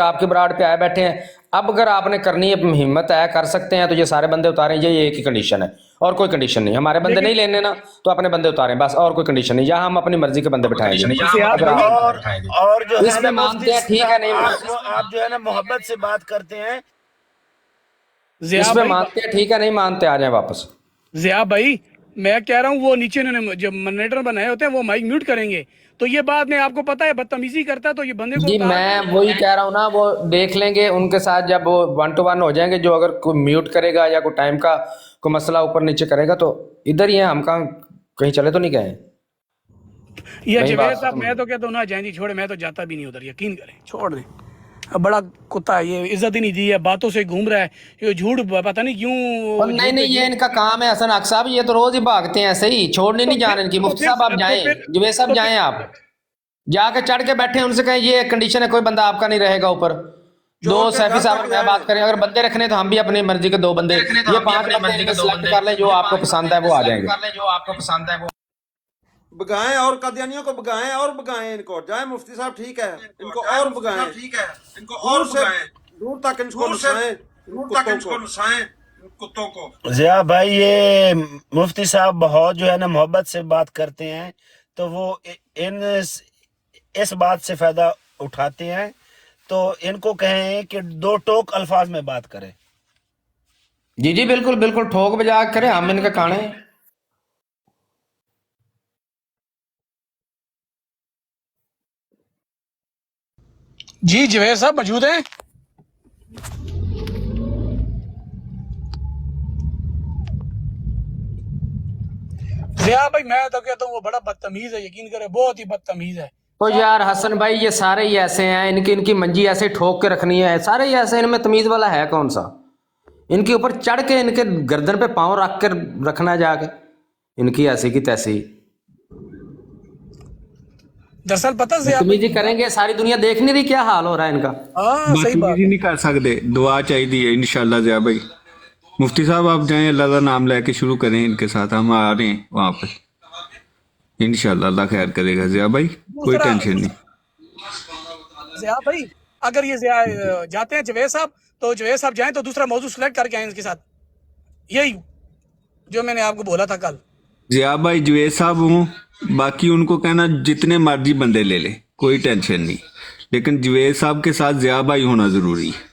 آپ کے براڈ پہ آئے بیٹھے ہیں. اب اگر آپ نے کرنی ہے ہمت ہے کر سکتے ہیں تو یہ سارے بندے اتاریں. یہ ایک ہی کنڈیشن ہے اور کوئی کنڈیشن نہیں. ہمارے بندے نہیں لینے نا تو اپنے بندے اتاریں بس, اور کوئی کنڈیشن نہیں. یہاں ہم اپنی مرضی کے بندے بٹھائیں گے. اور جو اس ہے میں نا مانتے ہیں ٹھیک ہے, نہیں آپ جو ہے نا محبت سے بات کرتے ہیں. اس پہ مانتے ہیں ٹھیک ہے, نہیں مانتے آ جائیں واپس. ضیاء بھائی میں کہہ رہا ہوں وہ نیچے انہوں نے جب منیٹر بنائے ہوتے ہیں وہ مائک میوٹ کریں گے, تو یہ بات میں آپ کو پتا ہے بدتمیزی کرتا ہے تو یہ بندے کو جی میں وہی کہہ رہا ہوں نا, وہ دیکھ لیں گے ان کے ساتھ جب وہ 1 to 1 ہو جائیں گے. جو اگر کوئی میوٹ کرے گا یا کوئی ٹائم کا کوئی مسئلہ اوپر نیچے کرے گا تو ادھر ہی ہیں ہم. کہاں کہیں چلے تو نہیں گئے. یہ جوید صاحب میں تو کہتا ہوں نہ جائیں جی, چھوڑے میں تو جاتا بھی نہیں ادھر, یقین کریں چھوڑ دیں. بڑا کتا ہے یہ, عزت ہی نہیں دی ہے, باتوں سے گھوم رہا ہے, یہ جھوٹ پتہ نہیں کیوں. نہیں یہ ان کا کام ہے حسن حق صاحب, یہ تو روز ہی بھاگتے ہیں ایسے ہی, چھوڑنے نہیں جانے ان کی. مفتی صاحب آپ جائیں, جوید صاحب جائیں, آپ جا کے چڑھ کے بیٹھے ان سے کہیں یہ کنڈیشن ہے, کوئی بندہ آپ کا نہیں رہے گا اوپر. 2 سیفی صاحب اور میں بات کریں, اگر بندے رکھنے تو ہم بھی اپنی مرضی کے 2 بندے, یہ 5 بندے ان میں سلیکٹ کر لیں جو آپ کو پسند ہے وہ آ جائیں گے. بگائیں اور قادیانیوں کو بگائیں اور بگائیں ان کو. جائیں مفتی صاحب ٹھیک ہے, ان کو اور بگائیں, دور تک ان کو نسائیں کتوں کو. ضیاء بھائی یہ مفتی صاحب بہت جو ہے نا محبت سے بات کرتے ہیں, تو وہ اس بات سے فائدہ اٹھاتے ہیں. تو ان کو کہیں کہ 2 ٹوک الفاظ میں بات کریں. جی جی بالکل بالکل, ٹھوک بجا کریں, ہم ان کے کھانے. جی جوید صاحب موجود ہیں. ضیاء بھائی میں تو کہتا ہوں وہ بڑا بدتمیز ہے, یقین کرے بہت ہی بدتمیز ہے. تو یار حسن بھائی یہ سارے ہی ایسے ہیں, ان کی منجی ایسے ٹھوک کے رکھنی ہے, سارے ہی ایسے ہیں. ان میں تمیز والا ہے کون سا؟ ان کے اوپر چڑھ کے ان کے گردن پہ پاؤں رکھ کر رکھنا ہے جا کے, ان کی ایسی کی تیسی. دراصل پتہ ضیاء تمیزی کریں گے, ساری دنیا دیکھ نہیں رہی کیا حال ہو رہا ہے ان کا. ہاں صحیح بات نہیں کر سکتے, دعا چاہیے انشاءاللہ. ضیاء بھائی مفتی صاحب آپ جائیں, اللہ کا نام لے کے شروع کریں ان کے ساتھ, ہم آ رہے ہیں وہاں پہ انشاءاللہ. اللہ خیر کرے گا ضیاء بھائی, کوئی ٹینشن نہیں. ضیاء بھائی اگر یہ ضیاء جاتے ہیں جوید صاحب, تو جوید صاحب جائیں تو دوسرا موضوع سلیکٹ کر کے آئیں اس کے ساتھ, یہی جو میں نے آپ کو بولا تھا کل. ضیاء بھائی جوید صاحب ہوں, باقی ان کو کہنا جتنے مرضی بندے لے لیں, کوئی ٹینشن نہیں, لیکن جوید صاحب کے ساتھ ضیاء بھائی ہونا ضروری ہے.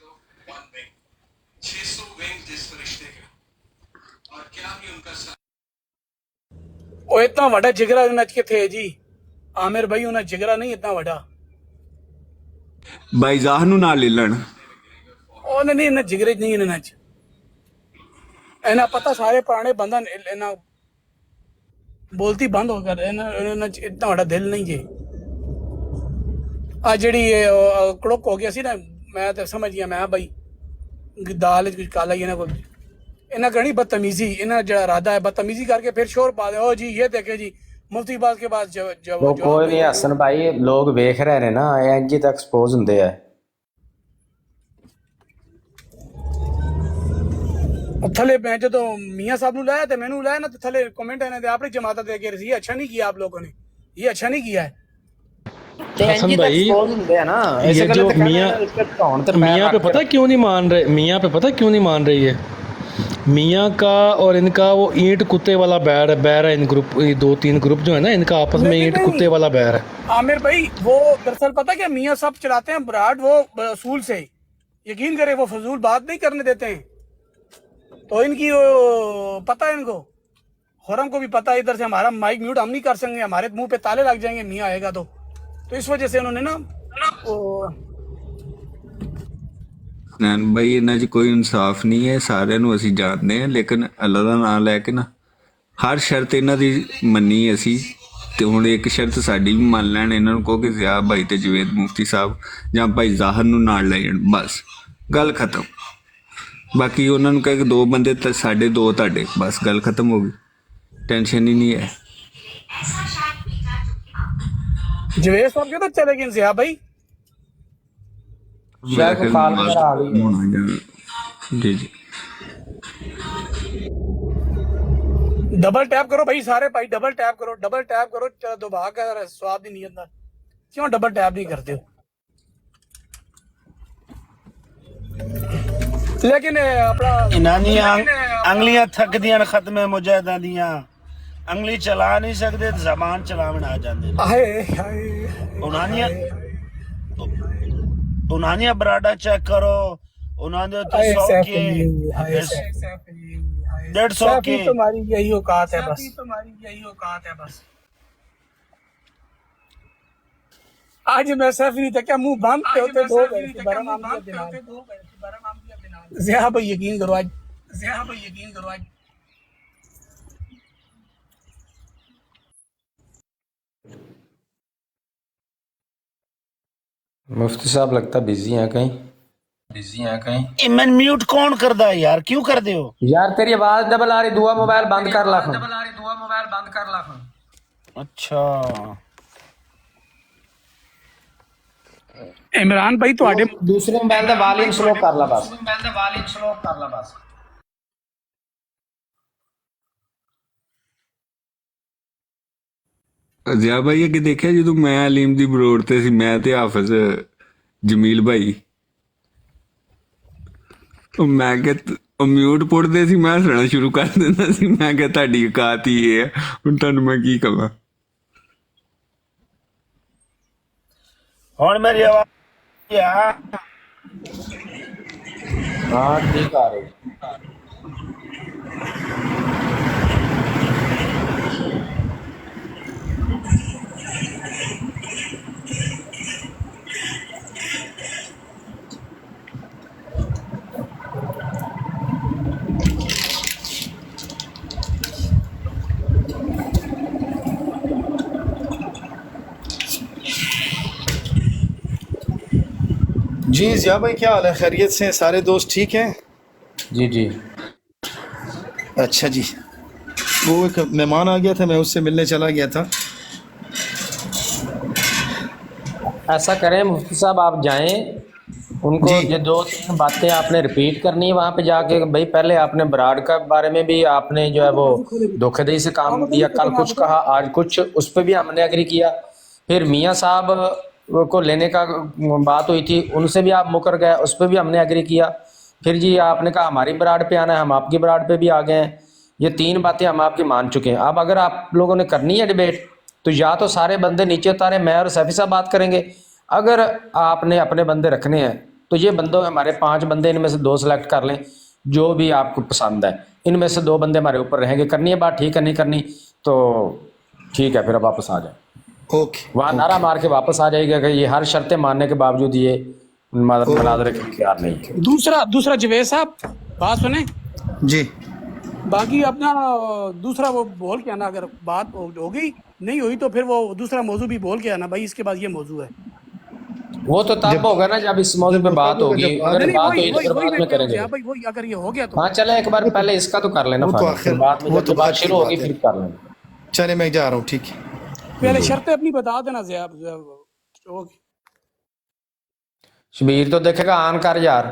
وہ اتنا وڈا جگرا نچ کے تھے جی, عامر بھائی انہیں جگرا نہیں اتنا وڈا. بھائی ظاہر نو نہ لے لن, انہیں نہیں, انہیں جگرے نہیں انہیں نچ, انہیں پتہ سارے پرانے بندہ انہیں بولتی بند ہو کر, انہیں اتنا وڈا دل نہیں جی. آج جڑی کڑک ہو گیا سی نا, میں تو سمجھ گیا میں بھائی دال کچھ کالا ہی انہیں انہیں کرنی بدتمیزی, انہیں جڑا ارادہ ہے بدتمیزی کر کے پھر شور پا دے, او جی یہ دیکھے جی مفتی باز کے پاس تو کوئی نہیں حسن بھائی, لوگ ویکھ رہے ہیں نا, انجی تک ایکسپوز ہوندے ہیں. تھلے میں جو تو میاں صاحب نو لایا تھا, میں نو لایا نا, تو تھلے کومنٹ آنے دے, آپ نے جماعت دے کے یہ اچھا نہیں کیا آپ لوگوں نے, یہ اچھا نہیں کیا ہے. حسن بھائی یہ جو میاں پہ پتہ کیوں نہیں مان رہے, میاں پہ پتہ کیوں نہیں مان رہی ہے؟ میاں کا اور ان کا وہ اینٹ کتے والا بیر ہے. ان گروپ 2-3 گروپ جو ہے نا, ان کا آپس میں اینٹ کتے والا بیر ہے. عامر بھائی وہ دراصل پتہ کیا, میاں صاحب چلاتے ہیں براڈ وہ اصول سے, یقین کرے وہ فضول بات نہیں کرنے دیتے ہیں. تو ان کی پتہ ہے ان کو, خرم کو بھی پتہ ہے, ادھر سے ہمارا مائک میوٹ ہم نہیں کر سکیں گے, ہمارے منہ پہ تالے لگ جائیں گے میاں آئے گا تو اس وجہ سے انہوں نے نا بھائی انہاں 'ਚ کوئی انصاف نہیں ہے, سارے نو اسی جانتے ہیں, لیکن اللہ کا نام لے کے نا ہر شرط انہاں دی منی اسی. تے ہن ایک شرط ساڈی بھی مان لین, انہاں نوں کہو کہ ضیاء بھائی تے جوید مفتی صاحب یا بھائی ظاہر نوں نال لے جان, بس گل ختم. باقی انہاں نوں کہے کہ 2 بندے تے ساڈے 2 تہاڈے, بس گل ختم ہو گئی, ٹینشن ہی نہیں ہے. جوید صاحب کے تو چلے گئے ضیاء بھائی. شاید کو کال وغیرہ آ گئی ہے. جی جی ڈبل ٹیپ کرو بھائی, سارے بھائی ڈبل ٹیپ کرو, ڈبل ٹیپ کرو, دبا کر سواب دی نیت نہ, کیوں ڈبل ٹیپ نہیں کرتے ہو؟ लेकिन अपना इन्हां अंगलियां थक दियां न खत्म मुजाहिदां दियां अंगली चला नहीं सकते तो जबान चलावन आ जाते हैं हाय हाय उन्हानिया बराडा चेक करो उन्होंने तो हाय 100 सैफ के अली, हाय इस सैफ अली, हाय 150 सैफ के ही तुम्हारी यही औकात है बस, तुम्हारी यही औकात है बस। आज मैं सैफ नहीं था क्या मुंह बंद पे होते दो गए बरम आम दिया दिनार ज़िया भाई यकीन करो आज, ज़िया भाई यकीन करो आज मुफ्ती साहब लगता बिजी हैं कहीं। ए, मैं म्यूट कौन कर दा यार क्यों कर दे हो यार तेरी आवाज डबल आ रही, दुआ मोबाइल बंद कर ला। अच्छा इमरान भाई ਤੁਹਾਡੇ दूसरे मोबाइल का वॉल्यूम स्लो कर ला बस। ਅਜ਼ਿਆ ਭਾਈ ਅੱਗੇ ਦੇਖਿਆ ਜਦੋਂ ਮੈਂ ਅਲੀਮ ਦੀ ਬਰੋੜ ਤੇ ਸੀ, ਮੈਂ ਤੇ ਹਾਫਿਜ਼ ਜਮੀਲ ਭਾਈ, ਉਹ ਮੈਂ ਕਿਹਾ ਉਹ ਮਿਊਟ ਪੁੱਟਦੇ ਸੀ, ਮੈਂ ਹੱਸਣਾ ਸ਼ੁਰੂ ਕਰ ਦਿੰਦਾ ਸੀ। ਮੈਂ ਕਿਹਾ ਤੁਹਾਡੀ ਔਕਾਤ ਹੀ ਇਹ ਹੈ, ਹੁਣ ਤੁਹਾਨੂੰ ਮੈਂ ਕੀ ਕਹਾਂ। ਹੁਣ ਮੇਰੀ ਆਵਾਜ਼ ਆ हाँ ठीक आ रही। जी ज़िया भाई क्या हाल है, खैरियत से हैं सारे दोस्त ठीक हैं? जी जी अच्छा जी, वो एक मेहमान आ गया था, मैं उससे मिलने चला गया था। ऐसा करें मुफ्ती साहब, आप जाएं, उनको जी। ये 2-3 बातें आपने रिपीट करनी है वहाँ पे जाके। भाई पहले आपने बराड़ का बारे में भी आपने जो है वो धोखेधड़ी से काम दिया, कल कुछ कहा आज कुछ, उस पर भी हमने एग्री किया। फिर मियाँ साहब को लेने का बात हुई थी, उनसे भी आप मुकर गए, उस पर भी हमने एग्री किया। फिर जी आपने कहा हमारी बराड़ पे आना है, हम आपकी बराड़ पे भी आ गए हैं। ये 3 बातें हम आपकी मान चुके हैं। अब अगर आप लोगों ने करनी है डिबेट तो या तो सारे बंदे नीचे उतारे, मैं और सैफी साहब बात करेंगे। अगर आपने अपने बंदे रखने हैं तो ये बंदों हमारे 5 बंदे, इनमें से 2 सेलेक्ट कर लें जो भी आपको पसंद है। इनमें से 2 बंदे हमारे ऊपर रहेंगे। करनी है बात ठीक है, नहीं करनी तो ठीक है, फिर अब वापस आ जाए। ओके, वहाँ नारा मार के वापस आ जाएगा कि ये हर शर्तें मानने के बावजूद ये मुनाजरे के लिए तैयार नहीं है। दूसरा जवेद साहब बात सुने, जी बाकी अपना दूसरा वो बोल के आना, अगर बात हो गई नहीं हुई तो फिर वो दूसरा मौजू भी बोल के आना भाई, इसके बाद ये मौजू है। वो तो तब होगा ना जब इस मौजूद पे बात होगी। अगर नहीं, बात वही हुई तो वही फिर वही बाद मैं में कह रहा हूँ करेंगे। ज़िया भाई, वही अगर ये हो गया तो हाँ चले, एक बार पहले इसका तो कर लेना, वो तो फाइनल, आखिर फिर बाद में वो जब तो बात बात की शुरू होगी बात फिर है। कर लेंगे। चले मैं जा रहा हूँ, ठीक है। पहले शर्तें अपनी बता देना ज़िया। ओके शबीर तो देखेगा आन कर यार।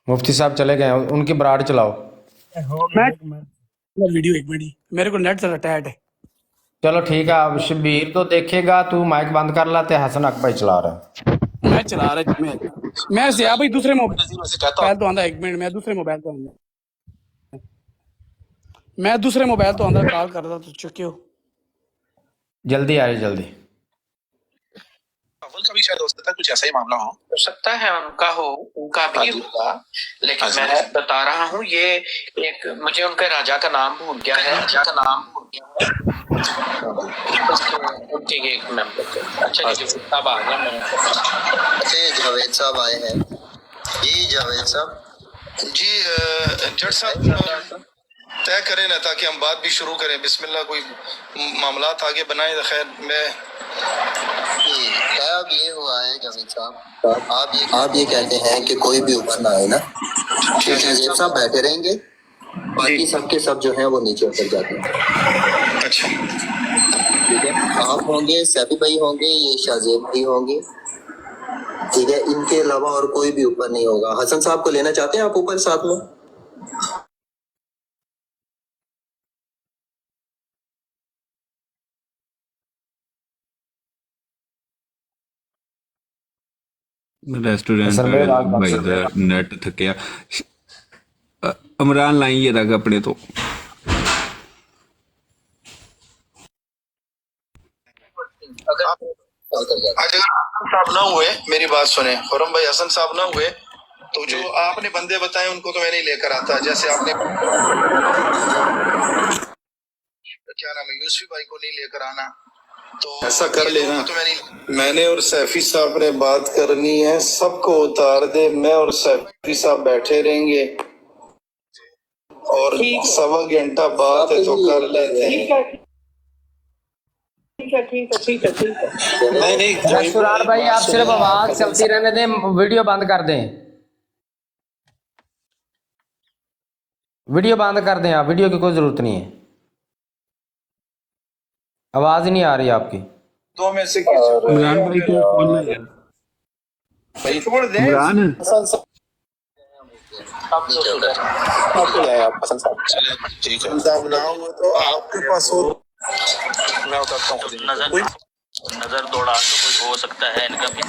मुफ्ती साहब चले गए, उनकी बराड़ चलाओ। वीडियो एक मिनट, मेरे को नेट जरा टाइट है। चलो ठीक है, अब शबीर तो देखेगा, तू माइक बंद कर ला, ते हसन अक भाई चला रहा है। मैं चला रहा मैं ज़िया भाई दूसरे मोबाइल तो आंदा, एक मिनट मैं दूसरे मोबाइल तो आंदा, कॉल कर रहा था तो चुके हो। जल्दी आए जल्दी। अव्वल का भी शायद हो सकता है कुछ ऐसा ही मामला हो सकता है, उनका भी होगा, लेकिन मैं बता रहा हूँ ये एक, मुझे उनके राजा का नाम भूल गया है, उनके एक मेंबर। अच्छा जी साहब आ गया, मैं जावेद साहब आए हैं। जी जावेद साहब जी जट साहब तय करें ना ताकि हम बात भी शुरू करें। बिस्मिल्लाह, कोई मामलात आगे बनाए। खैर मैं अब ये हुआ है जावेद साहब, आप ये कहते हैं कि कोई भी ऊपर ना आए ना, जावेद साहब बैठे रहेंगे, बाकी सबके सब जो हैं वो नीचे उतर जाते हैं। अच्छा ठीक है, आप होंगे, सैफी भाई होंगे, ये शाहजेब भी होंगे, ठीक है, इनके अलावा और कोई भी ऊपर नहीं होगा। हसन साहब को लेना चाहते हैं आप ऊपर साथ में? ਰੈਸਟੋਰੈਂਟ ਭਾਈ ਦਾ ਨੈਟ ਥੱਕਿਆ। ਇਮਰਾਨ ਲਾਈਏ ਰਗ ਆਪਣੇ ਤੋਂ। अगर साहब ना हुए, मेरी बात सुने खुरम भाई, हसन साहब ना हुए तो जो आपने बंदे बताए उनको तो मैं नहीं लेकर आता। जैसे आपने क्या नाम है, यूसुफ भाई को नहीं लेकर आना, तो ऐसा कर लेना। तो मैं नहीं। मैंने और सैफी साहब ने बात करनी है, सबको उतार दे, मैं और सैफी साहब बैठे रहेंगे और 1.25 घंटा बात है तो कर लेते हैं। ठीक है। नहीं सुरार भाई आप सिर्फ आवाज चलती रहने दें, वीडियो बंद कर दें, वीडियो बंद कर दें आप, वीडियो की कोई जरूरत नहीं है, आवाज ही नहीं आ रही आपकी। दो में से किसी इमरान भाई को कौन है यार? भाई छोड़ दे। इमरान ठीक है ना हो तो आपके पास हो, मैं उतारता हूँ। नजर दौड़ा तो कोई हो सकता है इनका भी।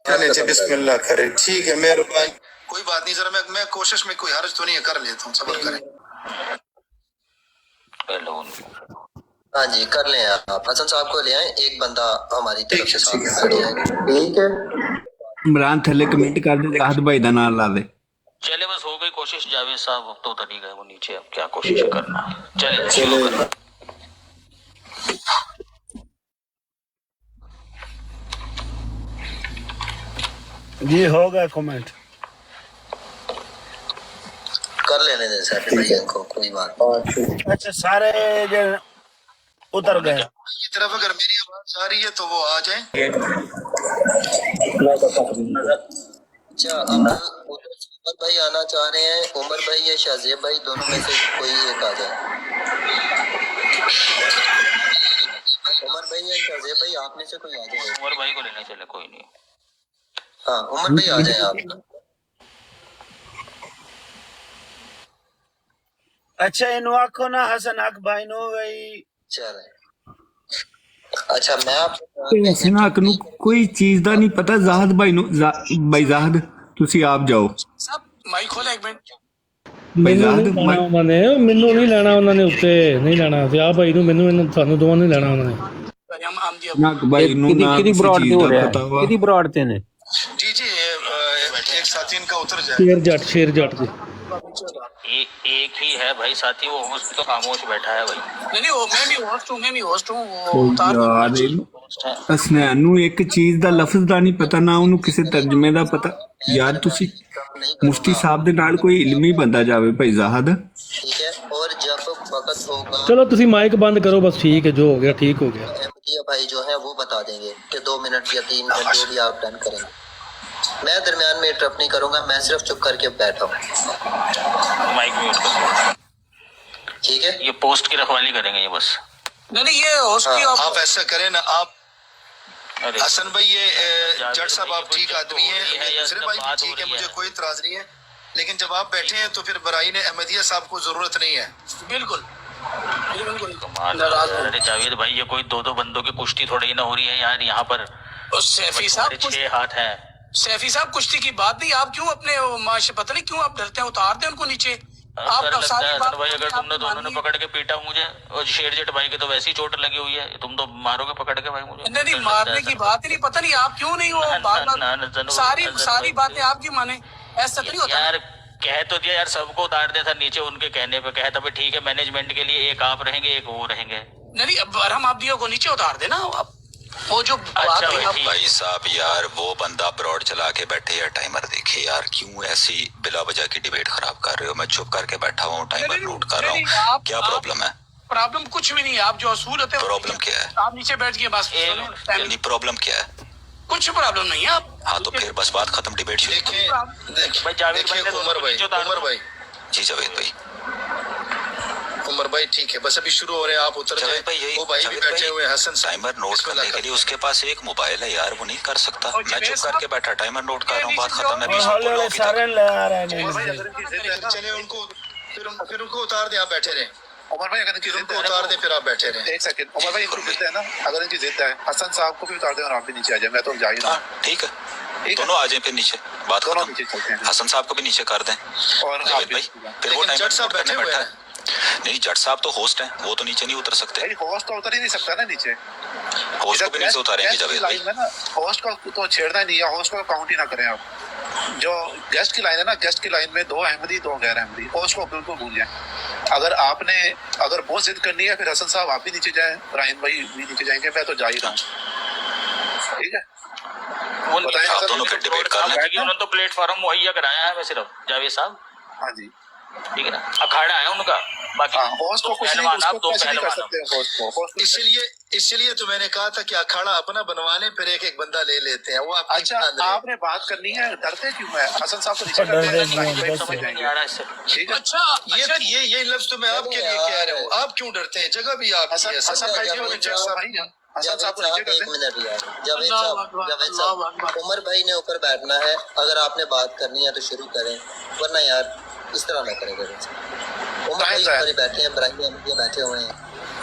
चले बिस्मिल्लाह करे, ठीक है मेहरबानी। कोई बात नहीं, जरा मैं कोशिश में कोई हर्ज तो नहीं है, कर लेता हूँ, सब्र करें। हाँ जी कर लें आप, हसन साहब को ले आए, एक बंदा हमारी तरफ से सामने बैठ जाएगा। ठीक है इमरान थल्ले कमेंट कर दे, राहत भाई दा नाम ला दे। चले बस हो गई कोशिश, जावेद साहब अब तो उतर ही गए वो नीचे, अब क्या कोशिश करना। चले शुरू करें। जी हो गया कमेंट। कर लेने दे सर भैया को, कोई बात नहीं। अच्छा सारे जो उतर गए। ये तरफ अगर मेरी आवाज आ रही है तो वो आ जाए। अच्छा अब उमर भाई आना चाह रहे हैं, उमर भाई या शाहजेब भाई, दोनों में से कोई एक आ जाए। उमर भाई या शाहजेब भाई, आप में से कोई आ जाए। उमर भाई को लेने चले, कोई नहीं। हाँ उमर भाई आ जाए आप। अच्छा इन आखो ना हसन हक भाई नो भाई चले। अच्छा मैं आप हसन हक ਨੂੰ ਕੋਈ ਚੀਜ਼ ਦਾ ਨਹੀਂ ਪਤਾ। ਜ਼ਾਹਦ ਭਾਈ ਨੂੰ ਭਾਈ ਜ਼ਾਹਦ ਤੁਸੀਂ ਆਪ ਜਾਓ। सब माइक खोले एक मिनट। ਭਾਈ ਜ਼ਾਹਦ ਉਹਨਾਂ ਨੇ ਮੈਨੂੰ ਨਹੀਂ ਲੈਣਾ, ਉਹਨਾਂ ਨੇ ਉੱਤੇ ਨਹੀਂ ਲੈਣਾ ਤੇ ਆ ਭਾਈ ਨੂੰ ਮੈਨੂੰ ਇਹਨਾਂ ਸਾਨੂੰ ਦੋਵਾਂ ਨੂੰ ਲੈਣਾ ਉਹਨਾਂ ਨੇ। हम दिया ਨਾ ਭਾਈ ਨੂੰ ਨਾ ਕਿਸੇ ਚੀਜ਼ ਦਾ ਪਤਾ ਵਾ। किदी ब्रॉड ते ने जी जी, एक साथी इनका उतर जाए। ਸ਼ੇਰ ਜੱਟ ਜੀ। एक ही है भाई साथी, वो होस्ट तो खामोश बैठा है भाई। नहीं वो मैं भी होस्ट हूँ, वो ਉਹ उतार ਯਾਰ ਹਸਨੈਨ ਨੂੰ ਇੱਕ ਚੀਜ਼ ਦਾ ਲਫ਼ਜ਼ ਦਾ ਨਹੀਂ ਪਤਾ, ਨਾ ਉਹਨੂੰ ਕਿਸੇ ਤਰਜਮੇ ਦਾ ਪਤਾ। ਯਾਰ ਤੁਸੀਂ ਮੁਫਤੀ ਸਾਹਿਬ ਦੇ ਨਾਲ ਕੋਈ ਇਲਮੀ ਬੰਦਾ ਜਾਵੇ ਭਾਈ ਜ਼ਾਹਦ। ठीक है और जब वक्त होगा ਚਲੋ ਤੁਸੀਂ ਮਾਈਕ ਬੰਦ ਕਰੋ बस, ठीक है जो हो गया ठीक हो गया। अहमदिया भाई जो है वो बता देंगे कि 2 मिनट या 3 मिनट जो भी आप डन करेंगे। मैं दरमियान में इंटरप्ट नहीं करूंगा, मैं सिर्फ चुप करके बैठा हूँ। माइक म्यूट कर। ठीक है ये पोस्ट की रखवाली करेंगे ये बस। नहीं ये होस्ट की आप ऐसा करें ना, आप अरे हसन भाई, ये जट साहब आप कोई ठीक चीज़ आदमी तो हो रही है हैं, या दूसरे सब भाई भी बात हो ठीक है, रही मुझे है। कोई इतराज नहीं है, लेकिन जब आप बैठे हैं तो फिर बराइन अहमदिया साहब को जरूरत नहीं है। बिल्कुल बिल्कुल कमाल नाराज है। अरे जावेद भाई ये कोई दो बंदों की कुश्ती थोड़ी ही ना हो रही है यार यहाँ पर। सैफी साहब 6 हाथ है। सैफी साहब कुश्ती की बात नहीं, आप क्यों अपने माश पता नहीं क्यों आप डरते हैं, उतार दें उनको नीचे। सर लगता सारी है बात हसन भाई अगर आपने तुमने दोनों ने मानी है। पकड़ के पीटा मुझे, और शेर जेट भाई के तो वैसी चोट लगी हुई है, तुम तो मारोगे पकड़ के भाई मुझे। नहीं मारने की बात ही नहीं, पता नहीं आप क्यों नहीं वो सारी बातें आप क्यों माने, ऐसा तो नहीं होता यार। कह तो दिया यार, सबको उतार दिया था नीचे उनके कहने पे। कहता भाई ठीक है मैनेजमेंट के लिए एक आप रहेंगे एक वो रहेंगे। नहीं हम आप दियो को नीचे उतार देना आप, वो जो अच्छा भाई ठीक। भाई साहब यार वो बंदा ब्रॉड चला के बैठे या टाइमर देखे यार, क्यों ऐसी बिला वजह की डिबेट खराब कर रहे हो? मैं चुप करके बैठा हुआ हूँ, टाइमर नोट कर रहा हूँ। क्या प्रॉब्लम है? प्रॉब्लम कुछ भी नहीं है, आप जो असूल होते हैं प्रॉब्लम क्या है? आप नीचे बैठ के बस यानी प्रॉब्लम क्या है? कुछ प्रॉब्लम नहीं है आप। हाँ तो फिर बस बात खत्म, डिबेट शुरू। भाई जावेद भाई ने उमर भाई जी जावेद भाई, उमर भाई ठीक है, बस अभी शुरू हो रहे हैं, आप उतर जाए। जावेद भाई यही वो भाई भी बैठे हुए हैं, हसन साहब। टाइमर नोट करने के लिए उसके पास एक मोबाइल है यार, वो नहीं कर सकता। मैं चुप करके बैठा, टाइमर नोट कर रहा हूँ, बात खत्म है। बीच में बोलो अभी तक। सारे ले आ रहे हैं। चले उनको फिर उनको उतार दे, आप बैठे रहे। उमर भाई अगर इनकी जिद है उतार दे, फिर आप बैठे रहे। एक सेकंड, उमर भाई इनकी जिद है ना, अगर इनकी जिद है हसन साहब को भी उतार दे और आप भी नीचे आ जाए, मैं तो जा ही रहा हूँ। ठीक है, दोनों आ जाए फिर नीचे, बात दोनों खत्म। नीचे चलते हैं हसन साहब को भी नीचे कर दें और आप जावेद भी। भाई, फिर वो टाइम जट साहब बैठे हुए हैं। नहीं, जट साहब तो होस्ट हैं, वो तो नीचे नहीं उतर सकते। भाई होस्ट तो उतर ही नहीं सकता ना नीचे, होस्ट को भी नीचे उतारेंगे जावेद भाई। लाइन में ना होस्ट को तो छेड़ना ही नहीं है, होस्ट को काउंट ही ना करें आप। जो गेस्ट की लाइन है ना, गेस्ट की लाइन में 2 अहमदी 2 गैर अहमदी, होस्ट को बिल्कुल भूल जाए। अगर बहुत जिद करनी है फिर हसन साहब आप भी नीचे जाएं, राहिन भाई भी नीचे जाएंगे, मैं तो जा ही रहा हूँ। ठीक है, बताएं आप दोनों फिर डिबेट कर लें। उन्होंने तो प्लेटफॉर्म मुहैया कराया है सिर्फ जावेद साहब, हाँ जी, ठीक है ना, अखाड़ा है उनका, बाकी होस्ट को कुछ नहीं, पहलवान आप उसको दो कैसे नहीं कर पहलवान। सकते हैं होस्ट को। इसलिए तो मैंने कहा था कि अखाड़ा अपना बनवा लें, फिर एक एक बंदा ले लेते हैं। वो आपकी अच्छा, पसंद है। आपने बात करनी है, डरते क्यों है? हसन साहब को नीचे करते हैं, राहिन भाई समझ नहीं जाएंगे। आ रहा इससे। ठीक है, ये लफ्ज तो मैं आपके लिए कह रहा हूँ, आप क्यों डरते हैं? जगह भी आपकी है। हसन भाई जी और जट साहब भाई हैं। हसन साहब को नीचे एक करते हैं। मिनट यार, जावेद साहब, उमर भाई ने ऊपर बैठना है, अगर आपने बात करनी है तो शुरू करें, वरना यार इस तरह ना करें। उमर भाई ऊपर ही बैठे हैं, इब्राहिम अहमद बैठे हुए हैं,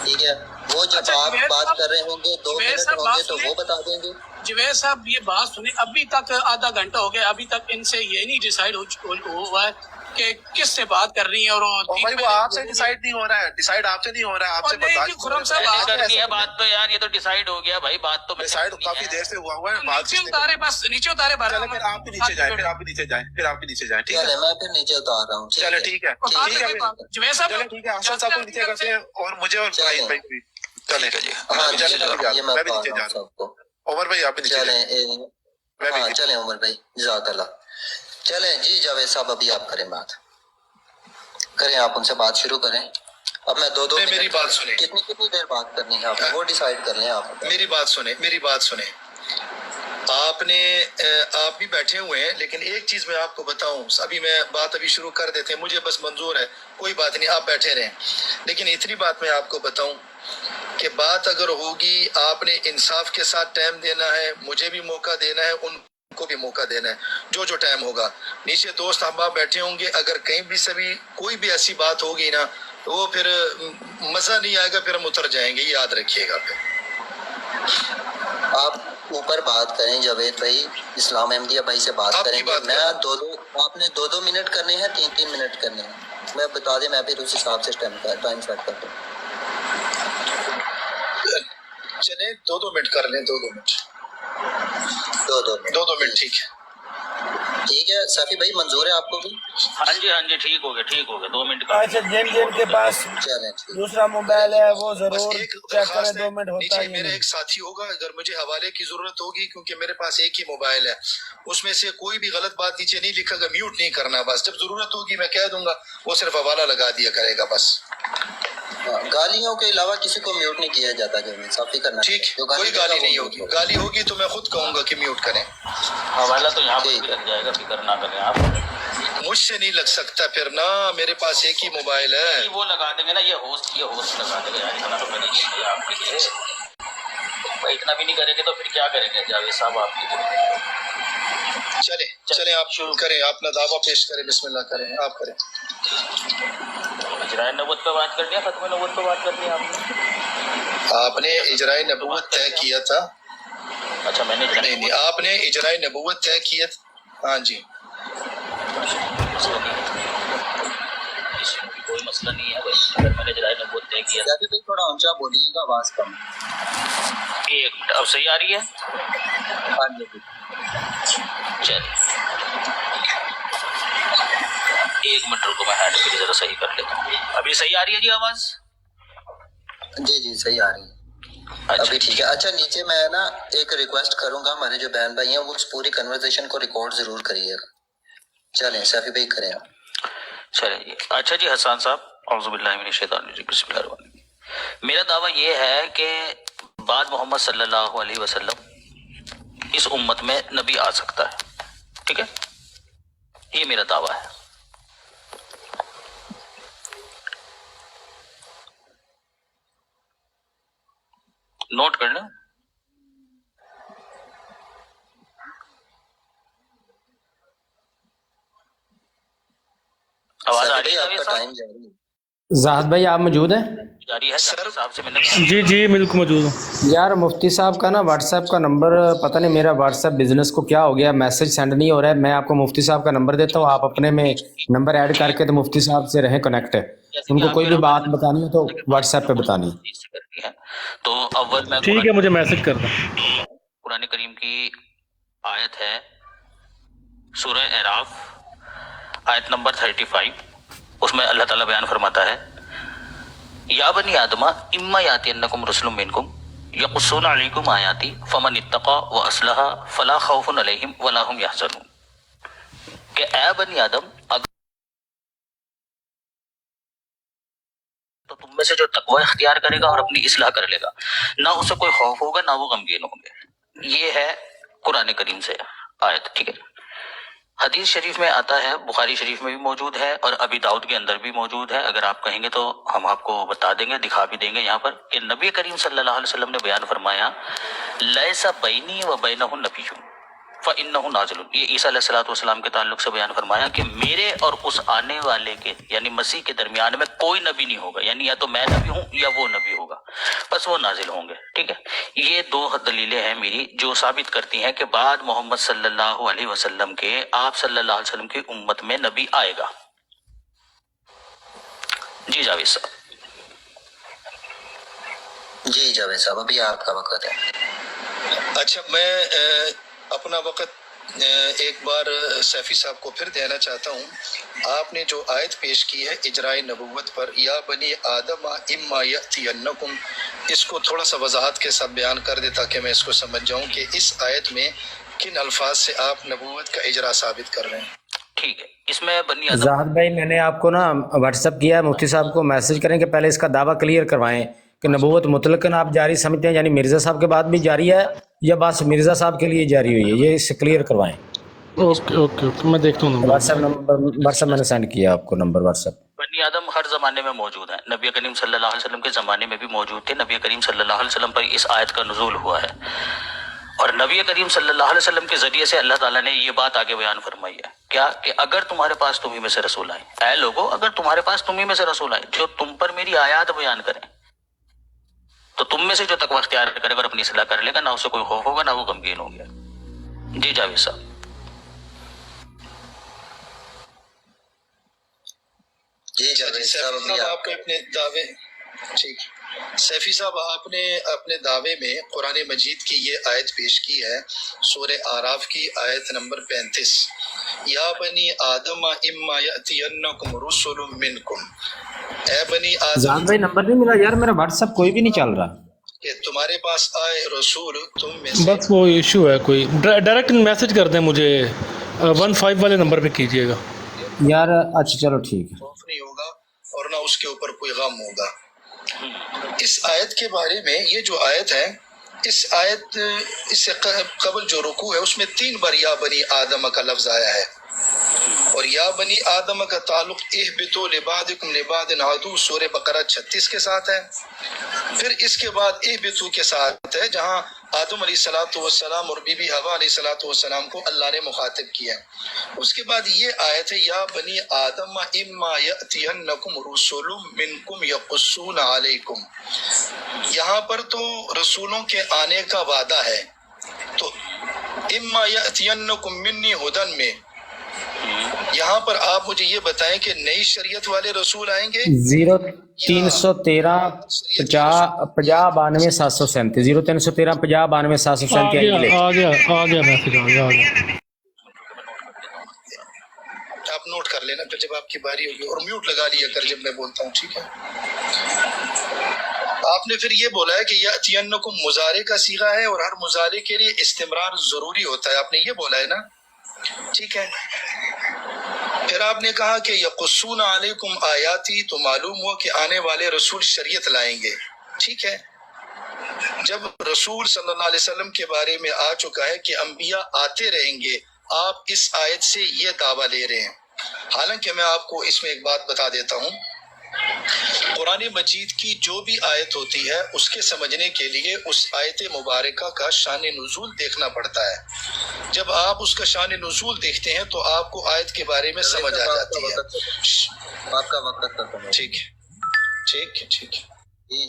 ठीक है। वो जब आप बात कर रहे होंगे 2 मिनट होंगे तो वो बता देंगे। जुबैर साहब ये बात सुने, अभी तक आधा घंटा हो गया, अभी तक इनसे ये नहीं डिसाइड हुआ है कि किससे बात करनी है। और भाई वो आपसे डिसाइड नहीं हो रहा है, डिसाइड आपसे नहीं हो रहा है, आपसे खुरम साहब करनी है बात तो यार, ये तो डिसाइड हो गया भाई, बात तो डिसाइड काफी देर से हुआ है। बात नीचे उतारे, बस नीचे उतारे, फिर आप भी नीचे जाए, फिर आप भी नीचे जाए, फिर आप भी नीचे जाए। ठीक है, चले मैं फिर नीचे उतार रहा हूँ। चले ठीक है, ठीक है, जुबैर साहब चले ठीक है, हसन साहब को नीचे करते हैं और मुझे और इब्राहिम भाई भी। चले ठीक है जी, हाँ नीचे जा रहा हूं। ये मैं मैं भी बता नीचे रहा जा हूँ रहा हूँ। सबको। उमर भाई आप भी नीचे चले जाए, मैं भी हाँ नीचे। चले उमर भाई, जज़ाकल्लाह। चले जी जावेद साहब, अभी आप करें बात, करें आप उनसे बात शुरू करें। अब मैं 2 मेरी मिनट, बात सुने। कितनी देर बात करनी है आपको, वो डिसाइड कर लें आप। मेरी बात सुने। आप भी बैठे हुए हैं, लेकिन एक चीज मैं आपको बताऊं, अभी शुरू कर देते हैं, मुझे बस मंजूर है, कोई बात नहीं, आप बैठे रहें। लेकिन इतनी बात मैं आपको बताऊं कि बात अगर होगी, आपने इंसाफ के साथ टाइम देना है, मुझे भी मौका देना है, उनको भी मौका देना है। जो टाइम होगा, नीचे दोस्त अहबाब बैठे होंगे, अगर कहीं भी सभी कोई भी ऐसी बात होगी ना, तो वो फिर मजा नहीं आएगा, फिर हम उतर जाएंगे, ये याद रखिएगा। फिर आप ऊपर बात करें जावेद भाई, इस्लाम अहमदिया भाई से बात करेंगे। बात मैं आपने 2 मिनट करने हैं, 3 मिनट करने हैं, मैं बता दें, मैं फिर उस हिसाब से टाइम सेट कर दूँ। चले 2 मिनट कर लें, 2 मिनट, 2 मिनट, ठीक है। ठीक है सफी भाई, मंजूर है आपको भी? हाँ जी, ठीक हो गया 2 मिनट का। अच्छा, जिन के पास चलें, दूसरा मोबाइल है वो बस जरूर एक चेक करें, दरख्वास्त 2 मिनट होता नीचे है मेरा एक साथी होगा, अगर मुझे हवाले की जरूरत होगी, क्योंकि मेरे पास एक ही मोबाइल है, उसमें से कोई भी गलत बात नीचे नहीं लिखेगा, म्यूट नहीं करना, बस जब जरूरत होगी मैं कह दूंगा, वो सिर्फ हवाला लगा दिया करेगा बस। गालियों के अलावा किसी को म्यूट नहीं किया जाता, जावेद साहब फिक्र ना ठीक, करें। कोई गाली नहीं होगी, गाली होगी तो मैं खुद कहूंगा कि म्यूट करें। हवाला तो यहाँ पर लग जाएगा, फिक्र ना करें आप। मुझसे नहीं लग सकता फिर ना, मेरे पास एक ही मोबाइल है। वो लगा देंगे ना, ये होस्ट लगा देंगे यार, इतना तो करेंगे आपके लिए भाई, इतना भी नहीं करेंगे तो फिर क्या करेंगे जावेद साहब आपके लिए। चले आप शुरू करें, अपना दावा पेश करें, बिस्मिल्लाह करें, आप करें। इजराए नबूवत पे बात करनी है, खत्म नबूवत पे बात करनी है आपने इजराए नबूवत तय किया था। अच्छा, मैंने नहीं, आपने इजराए नबूवत तय किया था। हाँ जी, कोई मसला नहीं है भाई, अगर मैंने इजराए नबूवत तय किया। जावेद भाई थोड़ा ऊंचा बोलिएगा, आवाज कम। 1 मिनट, अब सही आ रही है? हाँ जी, चल 1 मिनट रुको, मैं हैंड फ्री जरा सही कर लेता हूँ। अभी सही आ रही है जी आवाज? जी सही आ रही है। अच्छा, अभी ठीक है। अच्छा, नीचे मैं ना एक रिक्वेस्ट करूंगा, हमारे जो बहन भाई हैं वो उस पूरी कन्वर्सेशन को रिकॉर्ड जरूर करिएगा। चलें सफी भाई, करें आप। चलें जी। अच्छा जी, हसन साहब, औज़ुबिल्लाहि मिनश शैतानिर रजीम, बिस्मिल्लाहिर्रहमानिर्रहीम। मेरा दावा ये है कि बाद मोहम्मद सल्लल्लाहु अलैहि वसल्लम इस उम्मत में नबी आ सकता है, ठीक है, ये मेरा दावा है। नोट कर लें। आवाज आ रही है? आपका टाइम जारी है। जाहिद भाई आप मौजूद हैं? जारी है सर। साहब से मैंने जी जी बिल्कुल मौजूद हूँ। यार मुफ्ती साहब का ना व्हाट्सएप का नंबर, पता नहीं मेरा व्हाट्सएप बिजनेस को क्या हो गया, मैसेज सेंड नहीं हो रहा है। मैं आपको मुफ्ती साहब का नंबर देता हूँ, आप अपने में नंबर ऐड करके तो मुफ्ती साहब से रहें कनेक्ट है। उनको कोई भी बात बतानी हो तो व्हाट्सएप पे बतानी है। करनी है। तो अव्वल मैं ठीक है, मुझे मैसेज कर दो। कुरान करीम की आयत है सूरह अराफ आयत नंबर 35, उसमें अल्लाह ताला बयान फरमाता है, या बनी आदमा इम्मा यातियन्नकुम रुसुलुम मिनकुम यक़ुस्सूना अलैकुम आयाती फमन इत्तक़ा व अस्लहा फला खौफुन अलैहिम वला हुम यहज़नून। कि ए बनी आदम, अगर तो तुम में से जो तकवा इख्तियार करेगा और अपनी इस्लाह कर लेगा, ना उसे कोई खौफ होगा ना वो गमगीन होंगे। ये है कुरान करीम से आयत, ठीक है। हदीस शरीफ में आता है, बुखारी शरीफ में भी मौजूद है और अबी दाऊद के अंदर भी मौजूद है। अगर आप कहेंगे तो हम आपको बता देंगे, दिखा भी देंगे यहाँ पर, कि नबी करीम सल्लल्लाहु अलैहि वसल्लम ने बयान फरमाया, लैसा बैनी व बैनहु नबिय्युन फ़इन्नहु नाज़िलुन। ये ईसा अलैहिस्सलातु वस्सलाम के ताल्लुक से बयान फरमाया कि मेरे और उस आने वाले के यानी मसीह के दरमियान में कोई नबी नहीं होगा, यानी या तो मैं नबी हूँ या वो नबी होगा, बस वो नाजिल होंगे, ठीक है। ये दो दलीलें हैं मेरी जो साबित करती हैं कि बाद मोहम्मद सल्लल्लाहु अलैहि वसल्लम के, आप सल्लल्लाहु अलैहि वसल्लम की उम्मत में नबी आएगा। जी जावेद साहब। जी जावेद साहब, अभी आपका वक्त है। अच्छा, मैं अपना वक्त एक बार सैफी साहब को फिर देना चाहता हूँ। आपने जो आयत पेश की है इजराए नबूवत पर, या बनी आदम इम्मा यअतियन्नकुम, इसको थोड़ा सा वजाहत के साथ बयान कर दे ताकि मैं इसको समझ जाऊँ कि इस आयत में किन अल्फाज से आप नबूवत का इजरा साबित कर रहे हैं। ठीक है, इसमें बनी आदम, जाहिद भाई मैंने आपको ना व्हाट्सएप किया है, मुफ्ती साहब को मैसेज करें कि पहले इसका दावा क्लियर करवाएं कि नबूवत मुतलकन आप जारी समझते हैं, यानी मिर्ज़ा साहब के बाद भी जारी है या बस मिर्ज़ा साहब के लिए जारी हुई है, ये इससे क्लियर करवाएं। ओके ओके ओके, मैं देखता हूँ। व्हाट्सएप मैंने सेंड किया आपको नंबर व्हाट्सएप। बनी आदम हर जमाने में मौजूद है, नबी करीम सल्लल्लाहु अलैहि वसल्लम के ज़माने में भी मौजूद थे। नबी करीम सल्लल्लाहु अलैहि वसल्लम पर इस आयत का नुज़ूल हुआ है और नबी करीम सल्लल्लाहु अलैहि वसल्लम के ज़रिए से अल्लाह ताला ने ये बात आगे बयान फरमाई है, क्या कि अगर तुम्हारे पास तुम्ही में से रसूल आए, ऐ लोगों अगर तुम्हारे पास तुम्ही में से रसूल आए जो तुम पर मेरी आयत बयान करें, तो तुम में से जो तकवा इख्तियार करेगा और अपनी इस्लाह कर लेगा, ना उसे कोई खौफ होगा ना वो गमगीन होगा। जी जावेद साहब। जी जावेद साहब, अभी आपने अपने दावे, ठीक, सैफी साहब आपने अपने दावे में कुरान मजीद की ये आयत पेश की है, सूरह आराफ की आयत नंबर 35, या बनी आदम इम्मा यअतियन्नकुम रुसुलुम मिनकुम। ए बनी आदम, जान भाई नंबर नहीं मिला यार, मेरा व्हाट्सएप कोई भी नहीं चल रहा कि तुम्हारे पास आए रसूल तुम में से। बस वो इशू है, कोई डायरेक्ट मैसेज कर दें मुझे, 15 वाले नंबर पे कीजिएगा यार। अच्छा चलो ठीक है। खौफ नहीं होगा और ना उसके ऊपर कोई गम होगा। इस आयत के बारे में, ये जो आयत है, इस आयत इससे कबल जो रुकू है उसमें 3 बार या बनी आदम का लफ्ज आया है, और या बनी आदम का ताल्लुक इहबितु लिबादिकुम लिबादिन अदू सूरह बकरा 36 के साथ है। फिर इसके बाद इहबितु के साथ है जहां आदम अलैहिस्सलातु वस्सलाम और बीबी हवा अलैहिस्सलातु वस्सलाम को अल्लाह ने मुखातिब किया। उसके बाद ये आयत है, या बनी आदम इम्मा यअतियन्नकुम रुसुलुम मिनकुम यक़ुस्सूना अलैकुम। यहाँ पर तो रसूलों के आने का वादा है, तो इम्मा यअतियन्नकुम मिन्नी हुदन में यहाँ पर आप मुझे ये बताएं कि नई शरीयत वाले रसूल आएंगे। 0313 50 92 737 0313 50 92 737 आ गया मैसेज, आ गया। आप नोट कर लेना फिर जब आपकी बारी होगी, और म्यूट लगा लिया कर जब मैं बोलता हूँ, ठीक है। आपने फिर ये बोला है कि यअतियन्नकुम मुजारे का सीगा है और हर मुजारे के लिए इस्तिमरार जरूरी होता है, आपने ये बोला है ना, ठीक है। फिर आपने कहा कि यक़ुस्सूना अलैकुम आयाती, तो मालूम हुआ कि आने वाले रसूल शरीयत लाएंगे, ठीक है। जब रसूल सल्लल्लाहु अलैहि वसल्लम के बारे में आ चुका है कि अंबिया आते रहेंगे, आप इस आयत से ये दावा ले रहे हैं। हालांकि मैं आपको इसमें एक बात बता देता हूँ, कुरान मजीद की जो भी आयत होती है उसके समझने के लिए उस आयत मुबारका का शान नुज़ूल देखना पड़ता है। जब आप उसका शान नुज़ूल देखते हैं तो आपको आयत के बारे में समझ आ जाती है। आपका वक्त खत्म है। ठीक है। ठीक है ठीक है। जी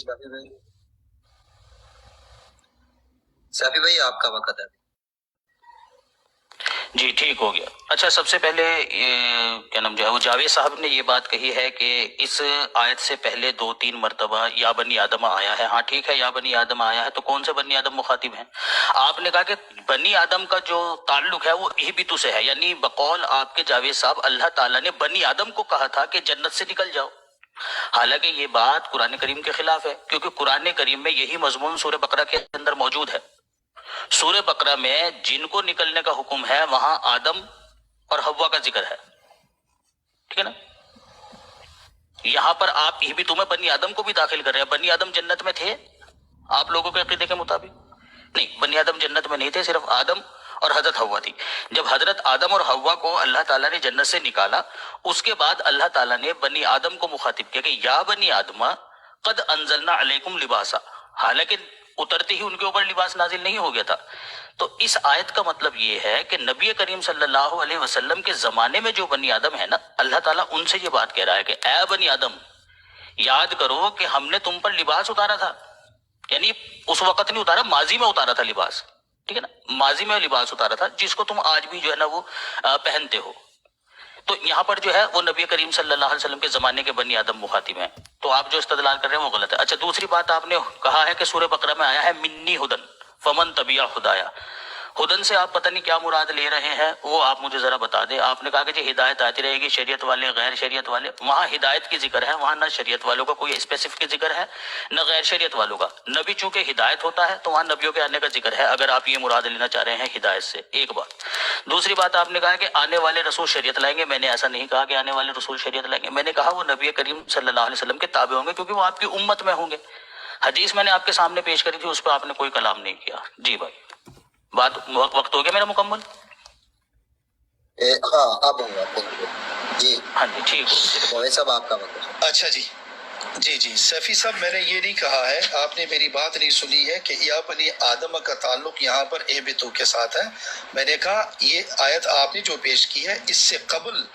साफी भाई आपका वक्त है। जी ठीक हो गया। अच्छा, सबसे पहले ये क्या नाम जो है वो जावेद साहब ने ये बात कही है कि इस आयत से पहले 2-3 मरतबा या बनी आदम आया है। हाँ ठीक है, या बनी आदम आया है, तो कौन से बनी आदम मुखातिब हैं? आपने कहा कि बनी आदम का जो ताल्लुक है वो इहबितु से है, यानी बकौल आपके जावेद साहब अल्लाह ताला ने बनी आदम को कहा था कि जन्नत से निकल जाओ। हालांकि ये बात कुरान करीम के खिलाफ है, क्योंकि कुरान करीम में यही मजमून सूरह बकरा के अंदर मौजूद है। सूरह बकरा में जिनको निकलने का हुक्म है वहां आदम और हव्वा का जिक्र है, ठीक है ना। यहां पर आप भी तुम्हें बनी आदम को भी दाखिल कर रहे हैं। बनी आदम जन्नत में थे आप लोगों के अकीदे के मुताबिक? नहीं, बनी आदम जन्नत में नहीं थे, सिर्फ आदम और हजरत हव्वा थी। जब हजरत आदम और हव्वा को अल्लाह ताला ने जन्नत से निकाला, उसके बाद अल्लाह ताला ने बनी आदम को मुखातिब किया कि या बनी आदमा कद अंजलना अलैकुम लिबासा। हालांकि उतरते ही उनके ऊपर लिबास नाजिल नहीं हो गया था। तो इस आयत का मतलब ये है कि नबी करीम सल्लल्लाहु अलैहि वसल्लम के जमाने में जो बनी आदम है ना, अल्लाह ताला उनसे ये बात कह रहा है कि ऐ बनी आदम, याद करो कि हमने तुम पर लिबास उतारा था। यानी उस वक्त नहीं उतारा, माजी में उतारा था लिबास, ठीक है ना। माजी में लिबास उतारा था जिसको तुम आज भी जो है ना वो पहनते हो। तो यहाँ पर जो है वो नबी करीम सल्लल्लाहु अलैहि वसल्लम के जमाने के बनी आदम मुखातिब हैं। तो आप जो इस्तदलाल कर रहे हैं वो गलत है। अच्छा, दूसरी बात आपने कहा है कि सूरह बकरा में आया है मिन्नी हुदन फमन तबिया खुदाया। हुदन से आप पता नहीं क्या मुराद ले रहे हैं, वो आप मुझे जरा बता दें। आपने कहा कि जी हिदायत आती रहेगी, शरीयत वाले गैर शरीयत वाले। वहाँ हिदायत की जिक्र है, वहाँ न शरीयत वालों का कोई स्पेसिफिक जिक्र है न गैर शरीयत वालों का। नबी चूंकि हिदायत होता है तो वहाँ नबियों के आने का जिक्र है, अगर आप ये मुराद लेना चाह रहे हैं हिदायत से। एक बात। दूसरी बात, आपने कहा कि आने वाले रसूल शरीयत लाएंगे। मैंने ऐसा नहीं कहा कि आने वाले रसूल शरीयत लाएंगे। मैंने कहा वो नबी करीम सल्लल्लाहु अलैहि वसल्लम के ताबे होंगे, क्योंकि वो आपकी उम्मत में होंगे। हदीस मैंने आपके सामने पेश करी थी, उस पर आपने कोई कलाम नहीं किया। जी भाई, बात वक्त हो गया मेरा मुकम्मल? हाँ अब होगा जी। हाँ जी ठीक है सब आपका वक्त। अच्छा जी जी जी सैफी साहब, मैंने ये नहीं कहा है, आपने मेरी बात नहीं सुनी है कि या बनी आदम का ताल्लुक यहाँ पर एबितु के साथ है। मैंने कहा ये आयत आपने जो पेश की है, इससे कबल